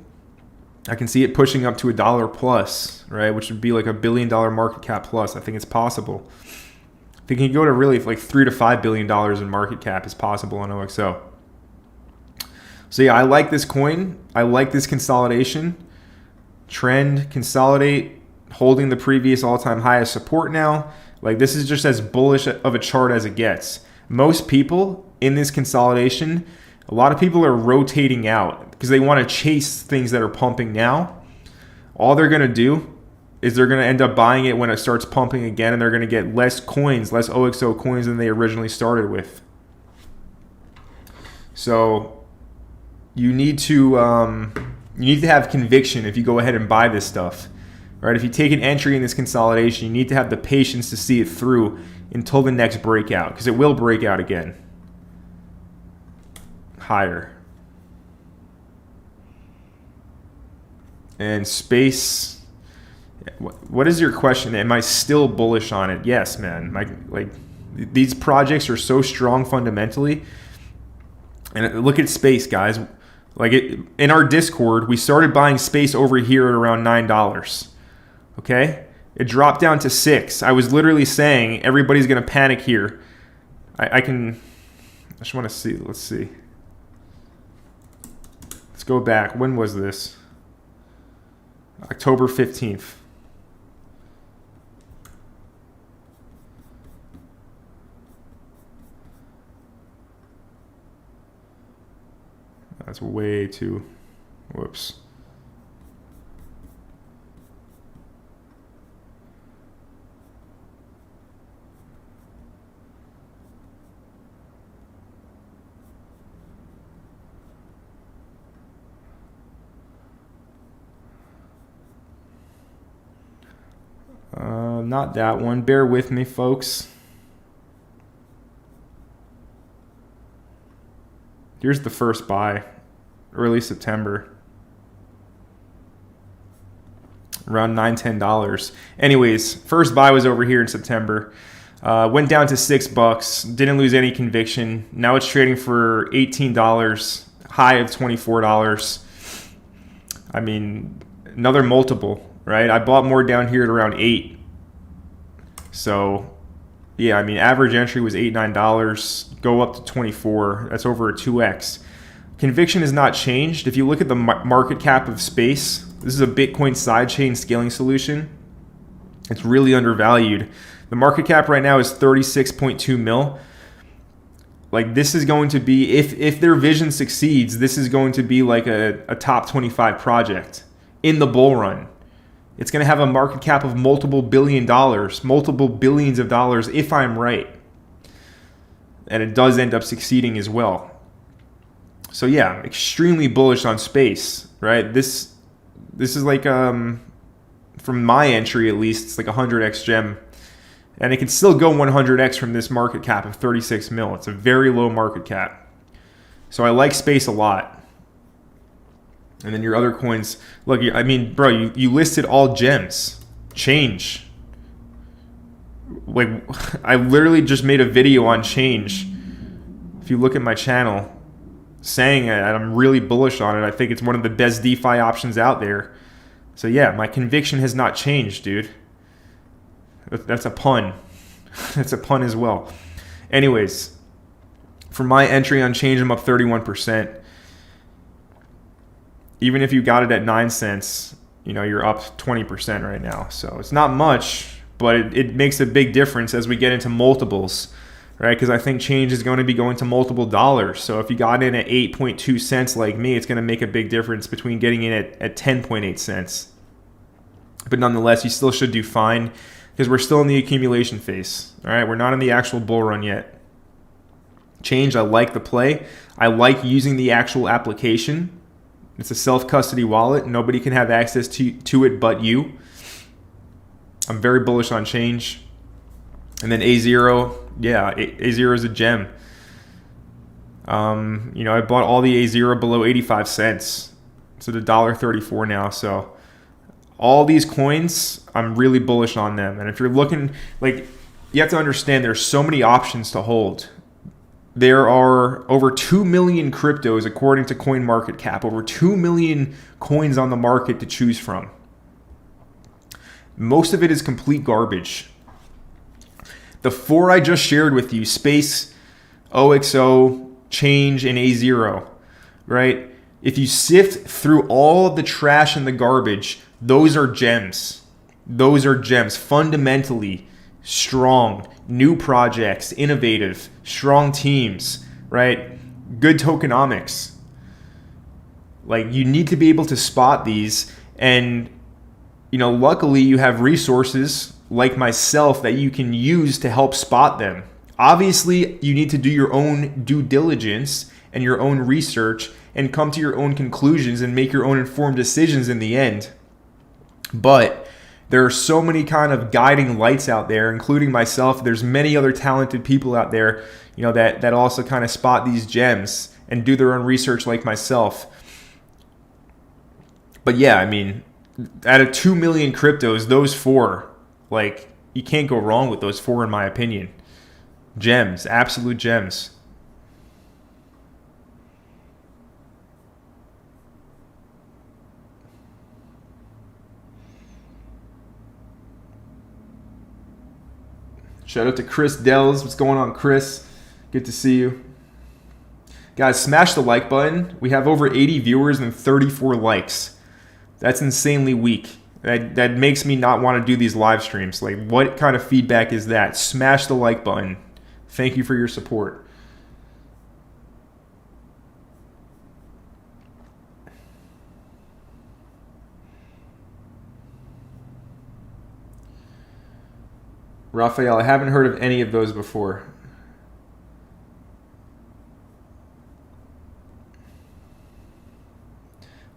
I can see it pushing up to $1 plus, right? Which would be like $1 billion market cap plus. I think it's possible. If it can go to really like $3 to $5 billion in market cap is possible on OXO. So yeah, I like this coin. I like this consolidation. Trend, consolidate, holding the previous all-time high as support now. Like this is just as bullish of a chart as it gets. Most people in this consolidation, a lot of people are rotating out because they want to chase things that are pumping now. All they're going to do is they're going to end up buying it when it starts pumping again, and they're going to get less coins, less OXO coins than they originally started with. So you need to have conviction if you go ahead and buy this stuff. Right? If you take an entry in this consolidation, you need to have the patience to see it through until the next breakout, because it will break out again. Higher. And space, what is your question? Am I still bullish on it? Yes, man. Like these projects are so strong fundamentally. And look at space, guys. Like in our Discord, we started buying space over here at around $9. Okay? It dropped down to $6. I was literally saying everybody's going to panic here. I just want to see. Let's see. Let's go back. When was this? October 15th. That's way too, whoops. Not that one. Bear with me, folks. Here's the first buy, early September, around $9-10. Anyways, first buy was over here in September. Went down to $6. Didn't lose any conviction. Now it's trading for $18, high of $24. I mean, another multiple, right? I bought more down here at around 8. So, yeah, I mean, average entry was $8-9, go up to 24. That's over a 2x. Conviction has not changed. If you look at the market cap of space, this is a Bitcoin sidechain scaling solution. It's really undervalued. The market cap right now is 36.2 mil. Like this is going to be, if their vision succeeds, this is going to be like a top 25 project in the bull run. It's going to have a market cap of multiple billions of dollars if I'm right. And it does end up succeeding as well. So yeah, I'm extremely bullish on space, right? This is like, from my entry at least, it's like 100x gem. And it can still go 100x from this market cap of 36 mil. It's a very low market cap. So I like space a lot. And then your other coins, look, I mean, bro, you listed all gems. Change. Like, I literally just made a video on Change. If you look at my channel, saying that I'm really bullish on it. I think it's one of the best DeFi options out there. So yeah, my conviction has not changed, dude. That's a pun. That's a pun as well. Anyways, for my entry on Change, I'm up 31%. Even if you got it at 9 cents, you know, you're up 20% right now. So it's not much, but it makes a big difference as we get into multiples, right? Because I think Change is going to be going to multiple dollars. So if you got in at 8.2 cents like me, it's going to make a big difference between getting in at 10.8 cents. But nonetheless, you still should do fine because we're still in the accumulation phase, all right? We're not in the actual bull run yet. Change, I like the play. I like using the actual application. It's a self-custody wallet. Nobody can have access to it but you. I'm very bullish on Change. And then A0, yeah, A0 is a gem. I bought all the A0 below 85 cents. It's at $1.34 now. So all these coins, I'm really bullish on them. And if you're looking, like, you have to understand there's so many options to hold. There are over 2 million cryptos according to CoinMarketCap, over 2 million coins on the market to choose from. Most of it is complete garbage. The 4 I just shared with you, Space, OXO, Change, and A0, right? If you sift through all of the trash and the garbage, those are gems. Those are gems. Fundamentally strong, new projects, innovative, strong teams, right? Good tokenomics. Like, you need to be able to spot these. And, luckily you have resources like myself that you can use to help spot them. Obviously, you need to do your own due diligence and your own research and come to your own conclusions and make your own informed decisions in the end. But there are so many kind of guiding lights out there, including myself. There's many other talented people out there, that also kind of spot these gems and do their own research like myself. But yeah, out of 2 million cryptos, those 4, like, you can't go wrong with those 4 in my opinion. Gems, absolute gems. Shout out to Chris Dells. What's going on, Chris? Good to see you. Guys, smash the like button. We have over 80 viewers and 34 likes. That's insanely weak. That makes me not want to do these live streams. Like, what kind of feedback is that? Smash the like button. Thank you for your support. Raphael, I haven't heard of any of those before.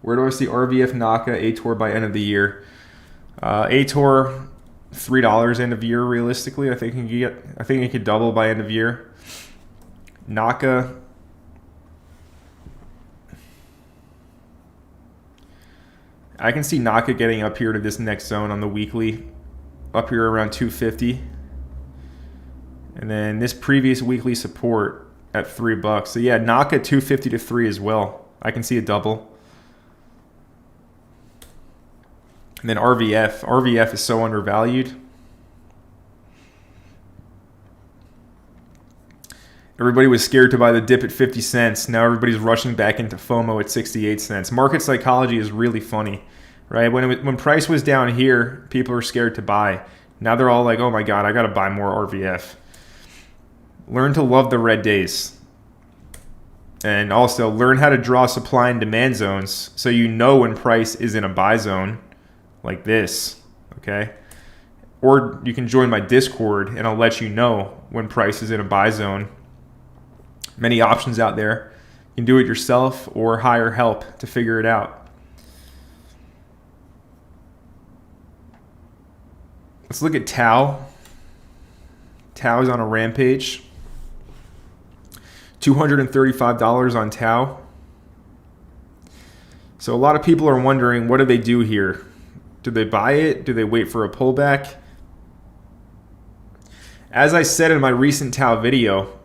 Where do I see RVF, Naka, ATOR by end of the year? ATOR, $3 end of year realistically. I think it could double by end of year. Naka, I can see Naka getting up here to this next zone on the weekly, up here around 250, and then this previous weekly support at $3. So yeah, Naka 250 to 3 as well. I can see a double. And then RVF is so undervalued. Everybody was scared to buy the dip at 50 cents. Now everybody's rushing back into FOMO at 68 cents. Market psychology is really funny, right? When price was down here, people were scared to buy. Now they're all like, oh my God, I got to buy more RVF. Learn to love the red days. And also learn how to draw supply and demand zones so you know when price is in a buy zone like this, okay? Or you can join my Discord and I'll let you know when price is in a buy zone. Many options out there. You can do it yourself or hire help to figure it out. Let's look at Tau. Tau is on a rampage. $235 on Tau. So a lot of people are wondering, what do they do here? Do they buy it? Do they wait for a pullback? As I said in my recent Tau video,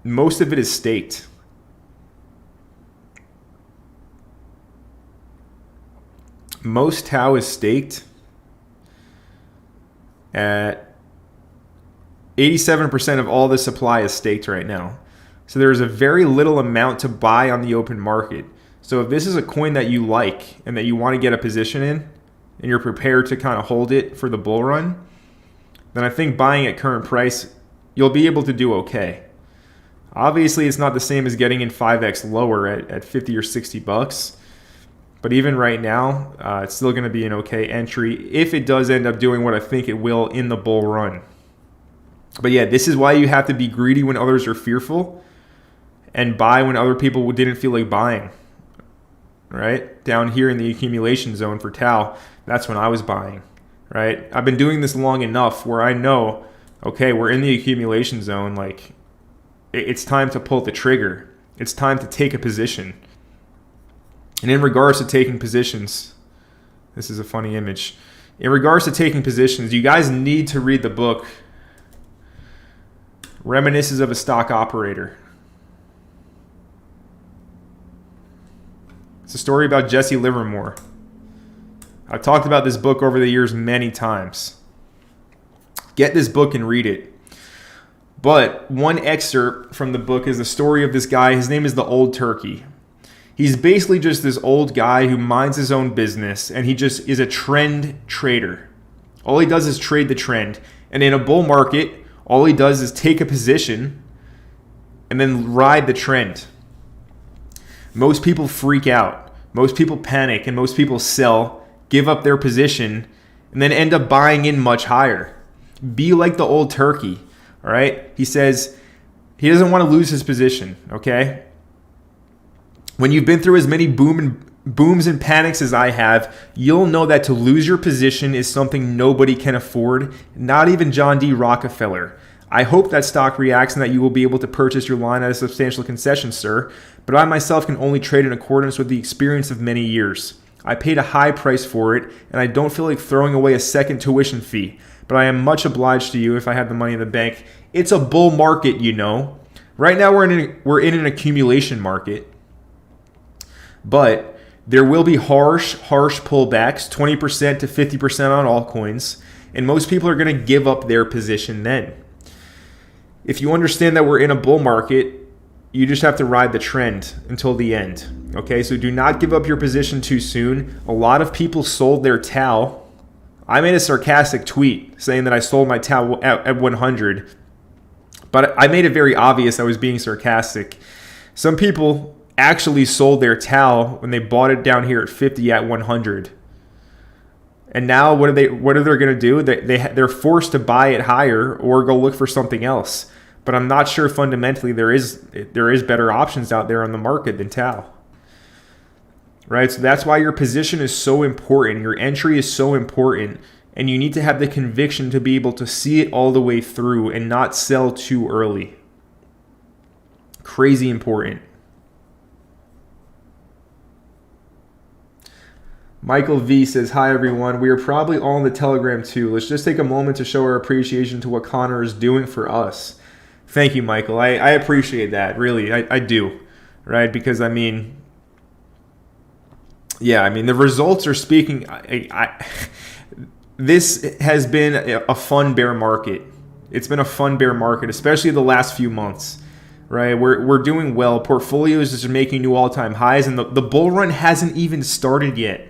most of it is staked. Most Tau is staked at 87% of all the supply is staked right now. So there is a very little amount to buy on the open market. So if this is a coin that you like and that you want to get a position in, and you're prepared to kind of hold it for the bull run, then I think buying at current price, you'll be able to do okay. Obviously, it's not the same as getting in 5x lower at 50 or 60 bucks. But even right now, it's still going to be an okay entry if it does end up doing what I think it will in the bull run. But yeah, this is why you have to be greedy when others are fearful. and buy when other people didn't feel like buying. Right? Down here in the accumulation zone for Tau, that's when I was buying. Right? I've been doing this long enough where I know, okay, we're in the accumulation zone. Like, it's time to pull the trigger. It's time to take a position. And in regards to taking positions, this is a funny image. In regards to taking positions, you guys need to read the book Reminiscences of a Stock Operator. It's a story about Jesse Livermore. I've talked about this book over the years many times. Get this book and read it. But one excerpt from the book is the story of this guy. His name is the Old Turkey. He's basically just this old guy who minds his own business, and he just is a trend trader. All he does is trade the trend. And in a bull market, all he does is take a position and then ride the trend. Most people freak out. Most people panic, and most people sell, give up their position, and then end up buying in much higher. Be like the Old Turkey, all right? He says he doesn't want to lose his position, okay? When you've been through as many booms and panics as I have, you'll know that to lose your position is something nobody can afford, not even John D. Rockefeller. I hope that stock reacts and that you will be able to purchase your line at a substantial concession, sir, but I myself can only trade in accordance with the experience of many years. I paid a high price for it, and I don't feel like throwing away a second tuition fee, but I am much obliged to you if I had the money in the bank. It's a bull market, you know. Right now we're in an accumulation market, but there will be harsh pullbacks, 20% to 50% on altcoins, and most people are going to give up their position then. If you understand that we're in a bull market, you just have to ride the trend until the end. Okay, so do not give up your position too soon. A lot of people sold their Tau. I made a sarcastic tweet saying that I sold my Tau at 100, but I made it very obvious I was being sarcastic. Some people actually sold their Tau when they bought it down here at 50 at 100. And now what are they going to do? They're forced to buy it higher or go look for something else. But I'm not sure fundamentally there is better options out there on the market than Tau. Right? So that's why your position is so important. Your entry is so important. And you need to have the conviction to be able to see it all the way through and not sell too early. Crazy important. Michael V says, hi everyone. We are probably all in the Telegram too. Let's just take a moment to show our appreciation to what Connor is doing for us. Thank you, Michael. I appreciate that. Really, I do. Right? Because I mean, yeah, I mean, the results are speaking. This has been a fun bear market. It's been a fun bear market, especially the last few months. Right? We're doing well. Portfolios is making new all-time highs, and the bull run hasn't even started yet.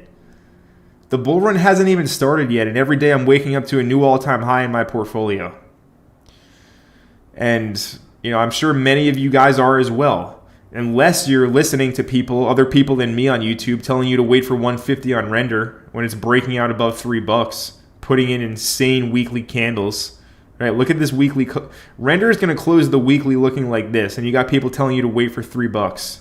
The bull run hasn't even started yet, and every day I'm waking up to a new all-time high in my portfolio. And, you know, I'm sure many of you guys are as well. Unless you're listening to other people than me on YouTube telling you to wait for 150 on render when it's breaking out above $3, putting in insane weekly candles. Right? Look at this weekly. Render is going to close the weekly looking like this, and you got people telling you to wait for $3.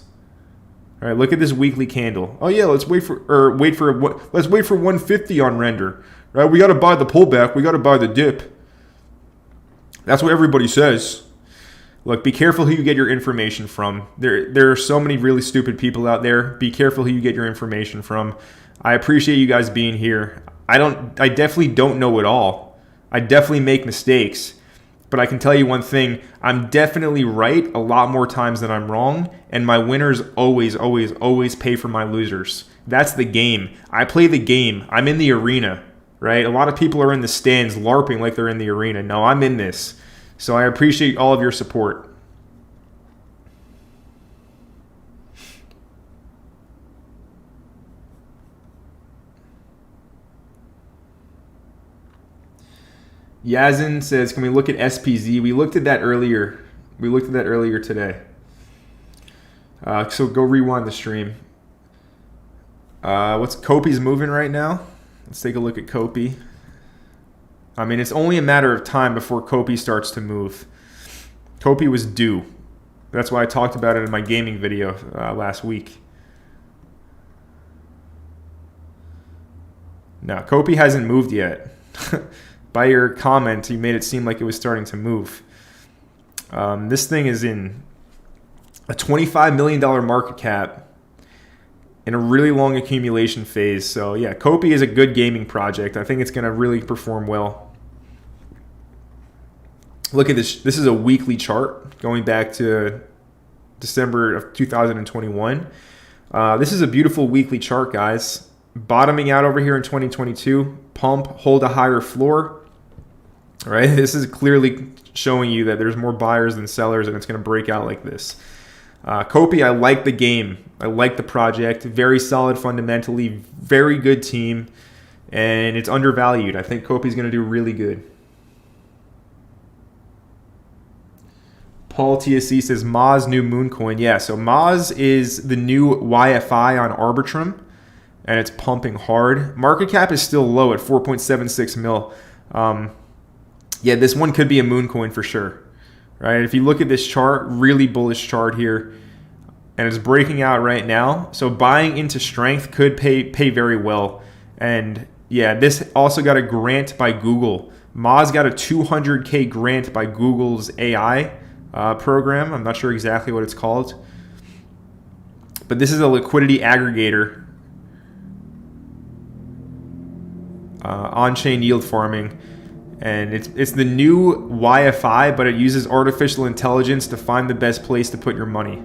All right, look at this weekly candle. Oh yeah, let's wait for 150 on render. Right? We got to buy the pullback. We got to buy the dip. That's what everybody says. Look, be careful who you get your information from. There are so many really stupid people out there. Be careful who you get your information from. I appreciate you guys being here. I definitely don't know it all. I definitely make mistakes. But I can tell you one thing, I'm definitely right a lot more times than I'm wrong, and my winners always, always, always pay for my losers. That's the game. I play the game. I'm in the arena, right? A lot of people are in the stands LARPing like they're in the arena. No, I'm in this. So I appreciate all of your support. Yazin says, can we look at SPZ? We looked at that earlier. Today. So go rewind the stream. What's Kopi's moving right now? Let's take a look at Kopi. I mean, it's only a matter of time before Kopi starts to move. Kopi was due. That's why I talked about it in my gaming video last week. No, Kopi hasn't moved yet. By your comment, you made it seem like it was starting to move. This thing is in a $25 million market cap in a really long accumulation phase. So yeah, Kopi is a good gaming project. I think it's going to really perform well. Look at this. This is a weekly chart going back to December of 2021. This is a beautiful weekly chart, guys. Bottoming out over here in 2022. Pump, hold a higher floor. All right, this is clearly showing you that there's more buyers than sellers, and it's going to break out like this. Kopi, I like the game. I like the project. Very solid fundamentally. Very good team. And it's undervalued. I think Kopi's going to do really good. Paul TSC says, Moz new moon coin. Yeah, so Moz is the new YFI on Arbitrum, and it's pumping hard. Market cap is still low at 4.76 mil. Yeah, this one could be a moon coin for sure. Right? If you look at this chart, really bullish chart here, and it's breaking out right now. So buying into strength could pay very well. And yeah, this also got a grant by Google. Moz got a 200K grant by Google's AI program. I'm not sure exactly what it's called, but this is a liquidity aggregator, on-chain yield farming. And it's the new YFI, but it uses artificial intelligence to find the best place to put your money.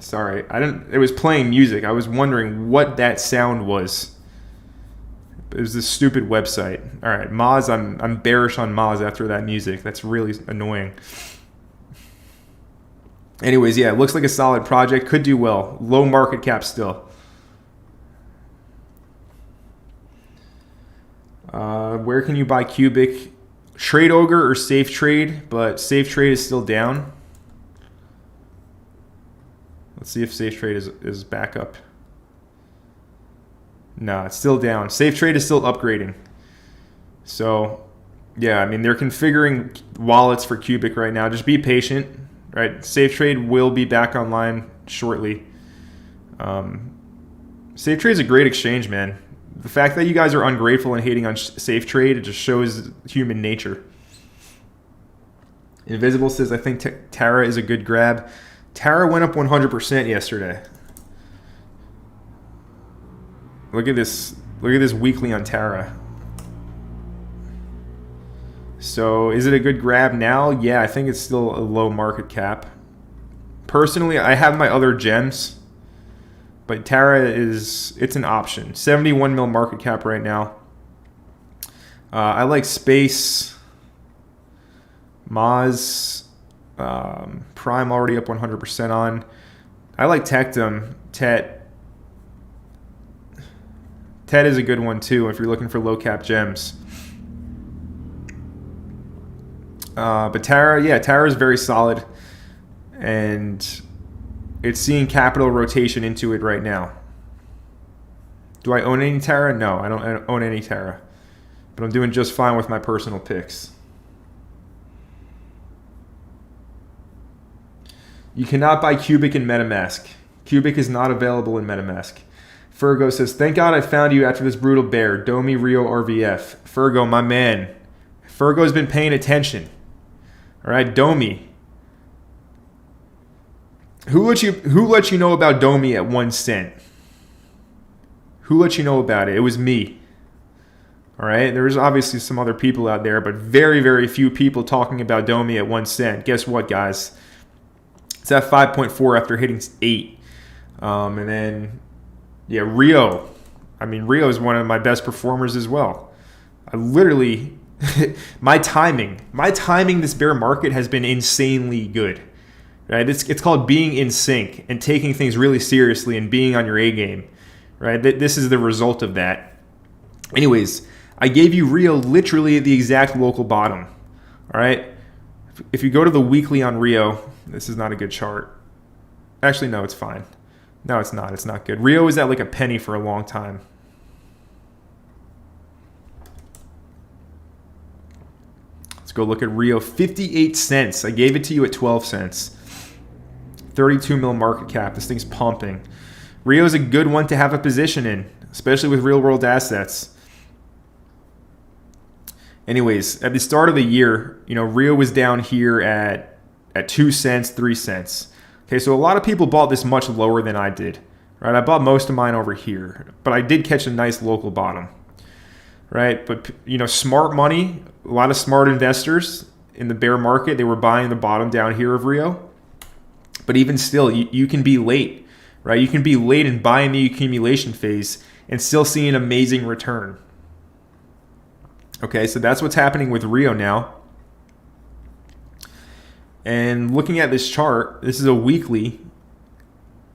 Sorry, it was playing music. I was wondering what that sound was. It was this stupid website. All right, Moz, I'm bearish on Moz after that music. That's really annoying. Anyways, yeah, it looks like a solid project. Could do well. Low market cap still. Where can you buy Cubic? Trade Ogre or Safe Trade, but Safe Trade is still down. Let's see if Safe Trade is back up. No, it's still down. Safe Trade is still upgrading. So, yeah, I mean, they're configuring wallets for Cubic right now. Just be patient. Right, Safe Trade will be back online shortly. Safe Trade is a great exchange, man. The fact that you guys are ungrateful and hating on Safe Trade, it just shows human nature. Invisible says, I think Tara is a good grab. Tara went up 100% yesterday. Look at this. Look at this weekly on Tara. So is it a good grab now? Yeah, I think it's still a low market cap. Personally, I have my other gems, but Tara it's an option. 71 mil market cap right now. I like Space, Moz, Prime already up 100% on. I like Tectum. Tet is a good one too if you're looking for low cap gems. But Tara, yeah, Tara is very solid, and it's seeing capital rotation into it right now. Do I own any Tara? No, I don't own any Tara, but I'm doing just fine with my personal picks. You cannot buy Cubic in MetaMask. Cubic is not available in MetaMask. Fergo says, thank God I found you after this brutal bear. Domi, Rio, RVF. Fergo, my man. Fergo's been paying attention. All right, Domi. Who let you know about Domi at 1 cent? Who let you know about it? It was me. All right, there's obviously some other people out there, but very, very few people talking about Domi at 1 cent. Guess what, guys? It's at 5.4 after hitting 8. And then, yeah, Rio. I mean, Rio is one of my best performers as well. I literally... my timing this bear market has been insanely good, right? It's called being in sync and taking things really seriously and being on your A game, right? This is the result of that. Anyways, I gave you Rio literally at the exact local bottom, all right? If you go to the weekly on Rio, this is not a good chart. Actually, no, it's fine. No, it's not. It's not good. Rio is at like a penny for a long time. Let's go look at Rio. 58 cents. I gave it to you at 12 cents. 32 mil market cap. This thing's pumping. Rio is a good one to have a position in, especially with real world assets. Anyways, at the start of the year, Rio was down here at 2 cents, 3 cents. Okay, so a lot of people bought this much lower than I did. Right? I bought most of mine over here, but I did catch a nice local bottom. Right? But smart money, a lot of smart investors in the bear market, they were buying the bottom down here of Rio. But even still, you can be late, right? You can be late in buying the accumulation phase and still see an amazing return. Okay, so that's what's happening with Rio now. And looking at this chart, this is a weekly.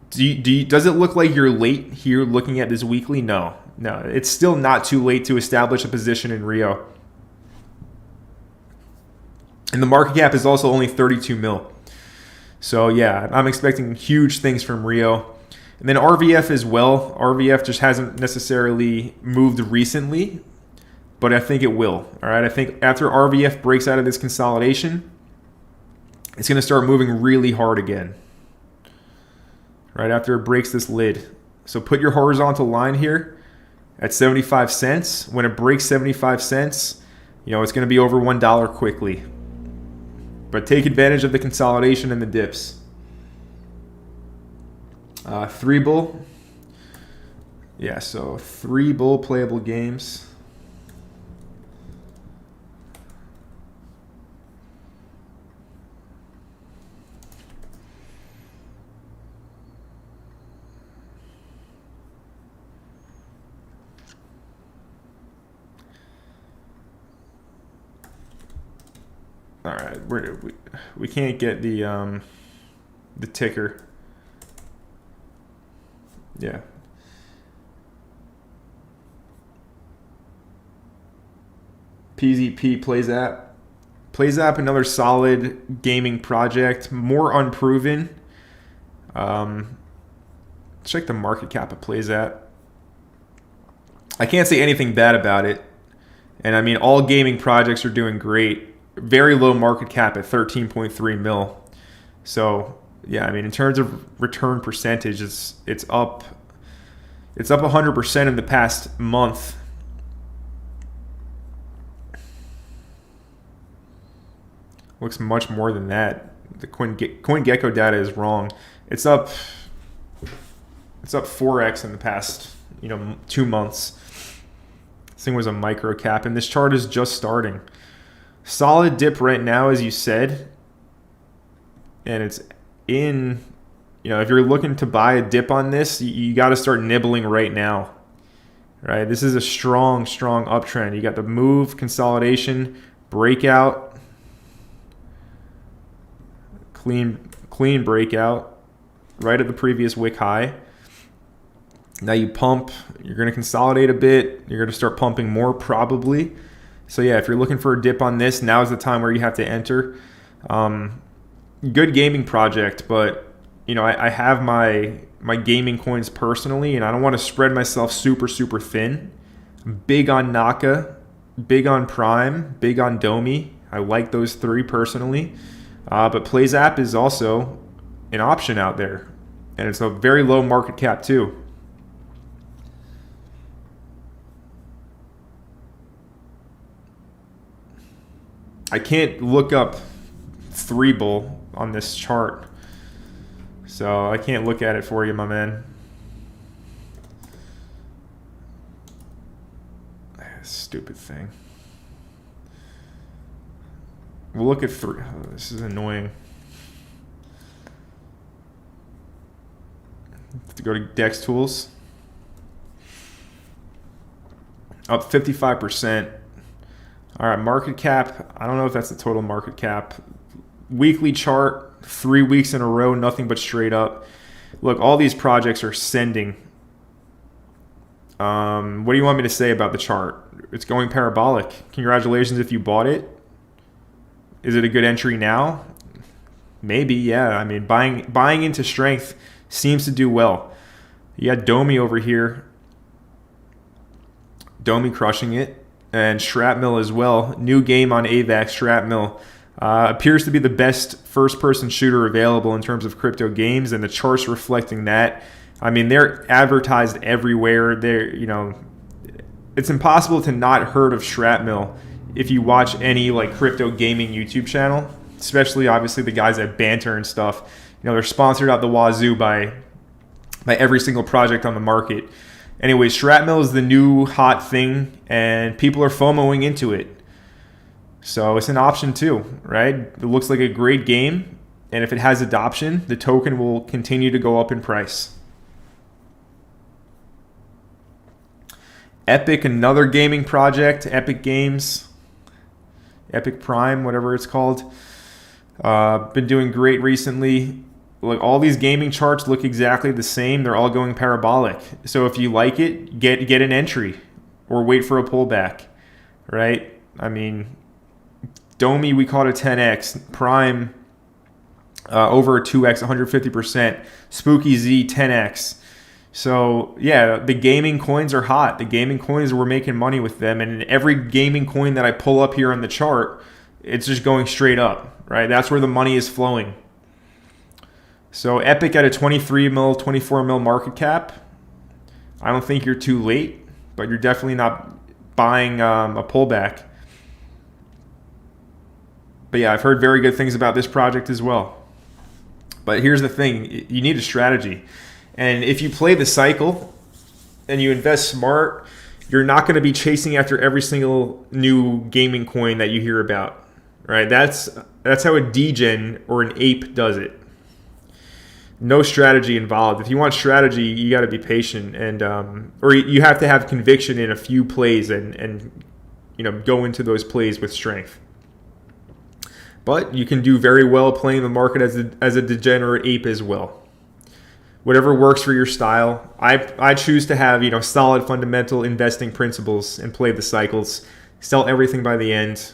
Does it look like you're late here looking at this weekly? No, it's still not too late to establish a position in Rio. And the market cap is also only 32 mil. So yeah, I'm expecting huge things from Rio. And then RVF as well. RVF just hasn't necessarily moved recently, but I think it will. All right, I think after RVF breaks out of this consolidation, it's going to start moving really hard again. Right after it breaks this lid. So put your horizontal line here at 75 cents. When it breaks 75 cents, it's going to be over $1 quickly. But take advantage of the consolidation and the dips. 3 bull. Yeah, so 3 bull playable games. All right, we can't get the ticker. Yeah. PZP Plays App. Plays App, another solid gaming project, more unproven. Check the market cap of Plays App. I can't say anything bad about it. And I mean, all gaming projects are doing great. Very low market cap at 13.3 mil. So yeah, I mean, in terms of return percentage, it's up 100% in the past month. Looks much more than that. The CoinGecko data is wrong. It's up 4x in the past 2 months. This thing was a micro cap, and this chart is just starting. Solid dip right now, as you said, and it's in, if you're looking to buy a dip on this, you got to start nibbling right now, right? This is a strong uptrend. You got the move, consolidation, breakout, clean breakout, right at the previous wick high. Now you pump, you're going to consolidate a bit, you're going to start pumping more probably. So yeah, if you're looking for a dip on this, now is the time where you have to enter. Good gaming project, but I have my gaming coins personally, and I don't want to spread myself super thin. Big on Naka, big on Prime, big on Domi. I like those 3 personally. But Plays App is also an option out there, and it's a very low market cap too. I can't look up 3 bull on this chart, so I can't look at it for you, my man. Stupid thing. We'll look at 3. Oh, this is annoying. Have to go to Dex Tools. Up 55%. All right, market cap. I don't know if that's the total market cap. Weekly chart, 3 weeks in a row, nothing but straight up. Look, all these projects are sending. What do you want me to say about the chart? It's going parabolic. Congratulations if you bought it. Is it a good entry now? Maybe, yeah. I mean, buying into strength seems to do well. You got Domi over here. Domi crushing it. and Shrapnel as well. New game on AVAX, Shrapnel. Appears to be the best first-person shooter available in terms of crypto games, and the charts reflecting that. I mean, they're advertised everywhere. It's impossible to not heard of Shrapnel if you watch any like crypto gaming YouTube channel, especially obviously the guys at Banter and stuff. They're sponsored out the wazoo by every single project on the market. Anyway, Shrapnel is the new hot thing, and people are FOMOing into it. So it's an option too, right? It looks like a great game, and if it has adoption, the token will continue to go up in price. Epic, another gaming project, Epic Games, Epic Prime, whatever it's called. Been doing great recently. Look, all these gaming charts look exactly the same. They're all going parabolic. So if you like it, get an entry or wait for a pullback, right? I mean, Domi, we caught a 10x. Prime, over a 2x, 150%. Spooky Z, 10x. So, yeah, the gaming coins are hot. The gaming coins, we're making money with them. And every gaming coin that I pull up here on the chart, it's just going straight up, right? That's where the money is flowing. So, Epic at a 23 mil, 24 mil market cap. I don't think you're too late, but you're definitely not buying a pullback. But, yeah, I've heard very good things about this project as well. But here's the thing. You need a strategy. And if you play the cycle and you invest smart, you're not going to be chasing after every single new gaming coin that you hear about, right? That's how a degen or an ape does it. No strategy involved. If you want strategy, you got to be patient, and or you have to have conviction in a few plays and go into those plays with strength. But you can do very well playing the market as a degenerate ape as well. Whatever works for your style. I choose to have solid fundamental investing principles and play the cycles. Sell everything by the end,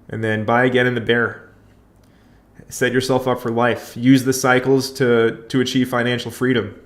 and then buy again in the bear. Set yourself up for life. Use the cycles to achieve financial freedom.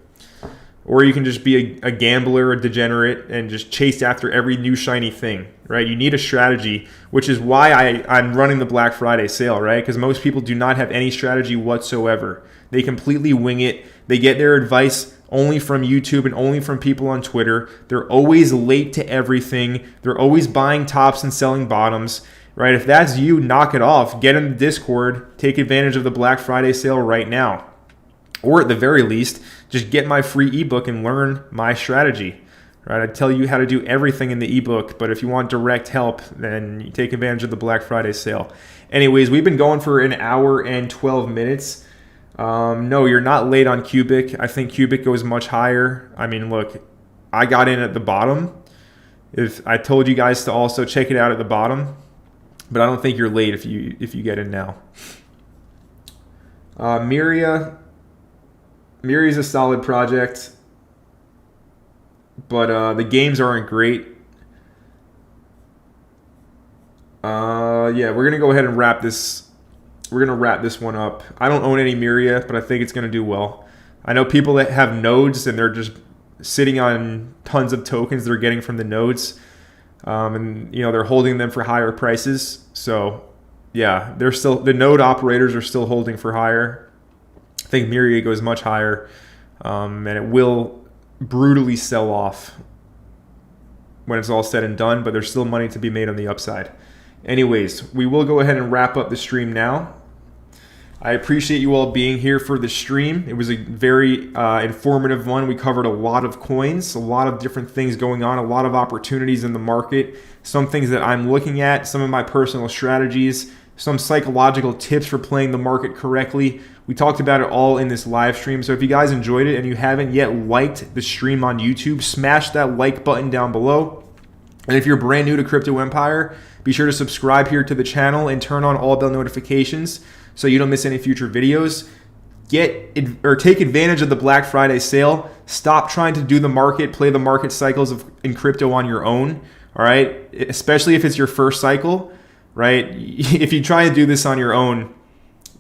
Or you can just be a gambler, a degenerate, and just chase after every new shiny thing, right? You need a strategy, which is why I'm running the Black Friday sale, right? Because most people do not have any strategy whatsoever. They completely wing it. They get their advice only from YouTube and only from people on Twitter. They're always late to everything. They're always buying tops and selling bottoms, right? If that's you, knock it off. Get in the Discord. Take advantage of the Black Friday sale right now. Or at the very least, just get my free ebook and learn my strategy, right? I tell you how to do everything in the ebook, but if you want direct help, then you take advantage of the Black Friday sale. Anyways, we've been going for an hour and 12 minutes. No, you're not late on Cubic. I think Cubic goes much higher. I mean, look, I got in at the bottom. If I told you guys to also check it out at the bottom, but I don't think you're late if you get in now. Miri's a solid project, but the games aren't great. Yeah, we're gonna go ahead and wrap this. We're gonna wrap this one up. I don't own any Miria, but I think it's gonna do well. I know people that have nodes and they're just sitting on tons of tokens they're getting from the nodes, and they're holding them for higher prices. So yeah, the node operators are still holding for higher. I think Miria goes much higher, and it will brutally sell off when it's all said and done, but there's still money to be made on the upside. Anyways, we will go ahead and wrap up the stream now. I appreciate you all being here for the stream. It was a very informative one. We covered a lot of coins, a lot of different things going on, a lot of opportunities in the market, some things that I'm looking at, some of my personal strategies, some psychological tips for playing the market correctly. We talked about it all in this live stream. So if you guys enjoyed it and you haven't yet liked the stream on YouTube, smash that like button down below. And if you're brand new to Crypto Empire, be sure to subscribe here to the channel and turn on all bell notifications so you don't miss any future videos. Take advantage of the Black Friday sale. Stop trying to do the market, play the market cycles in crypto on your own. All right, especially if it's your first cycle, right? If you try to do this on your own,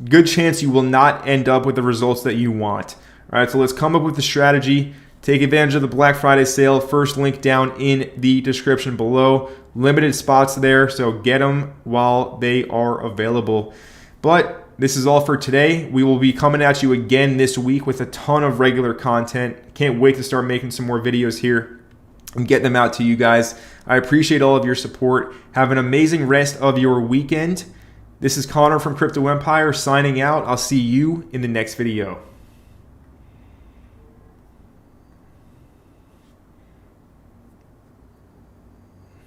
good chance you will not end up with the results that you want. All right, so let's come up with a strategy. Take advantage of the Black Friday sale. First link down in the description below. Limited spots there, so get them while they are available. But this is all for today. We will be coming at you again this week with a ton of regular content. Can't wait to start making some more videos here and get them out to you guys. I appreciate all of your support. Have an amazing rest of your weekend. This is Connor from Crypto Empire signing out. I'll see you in the next video.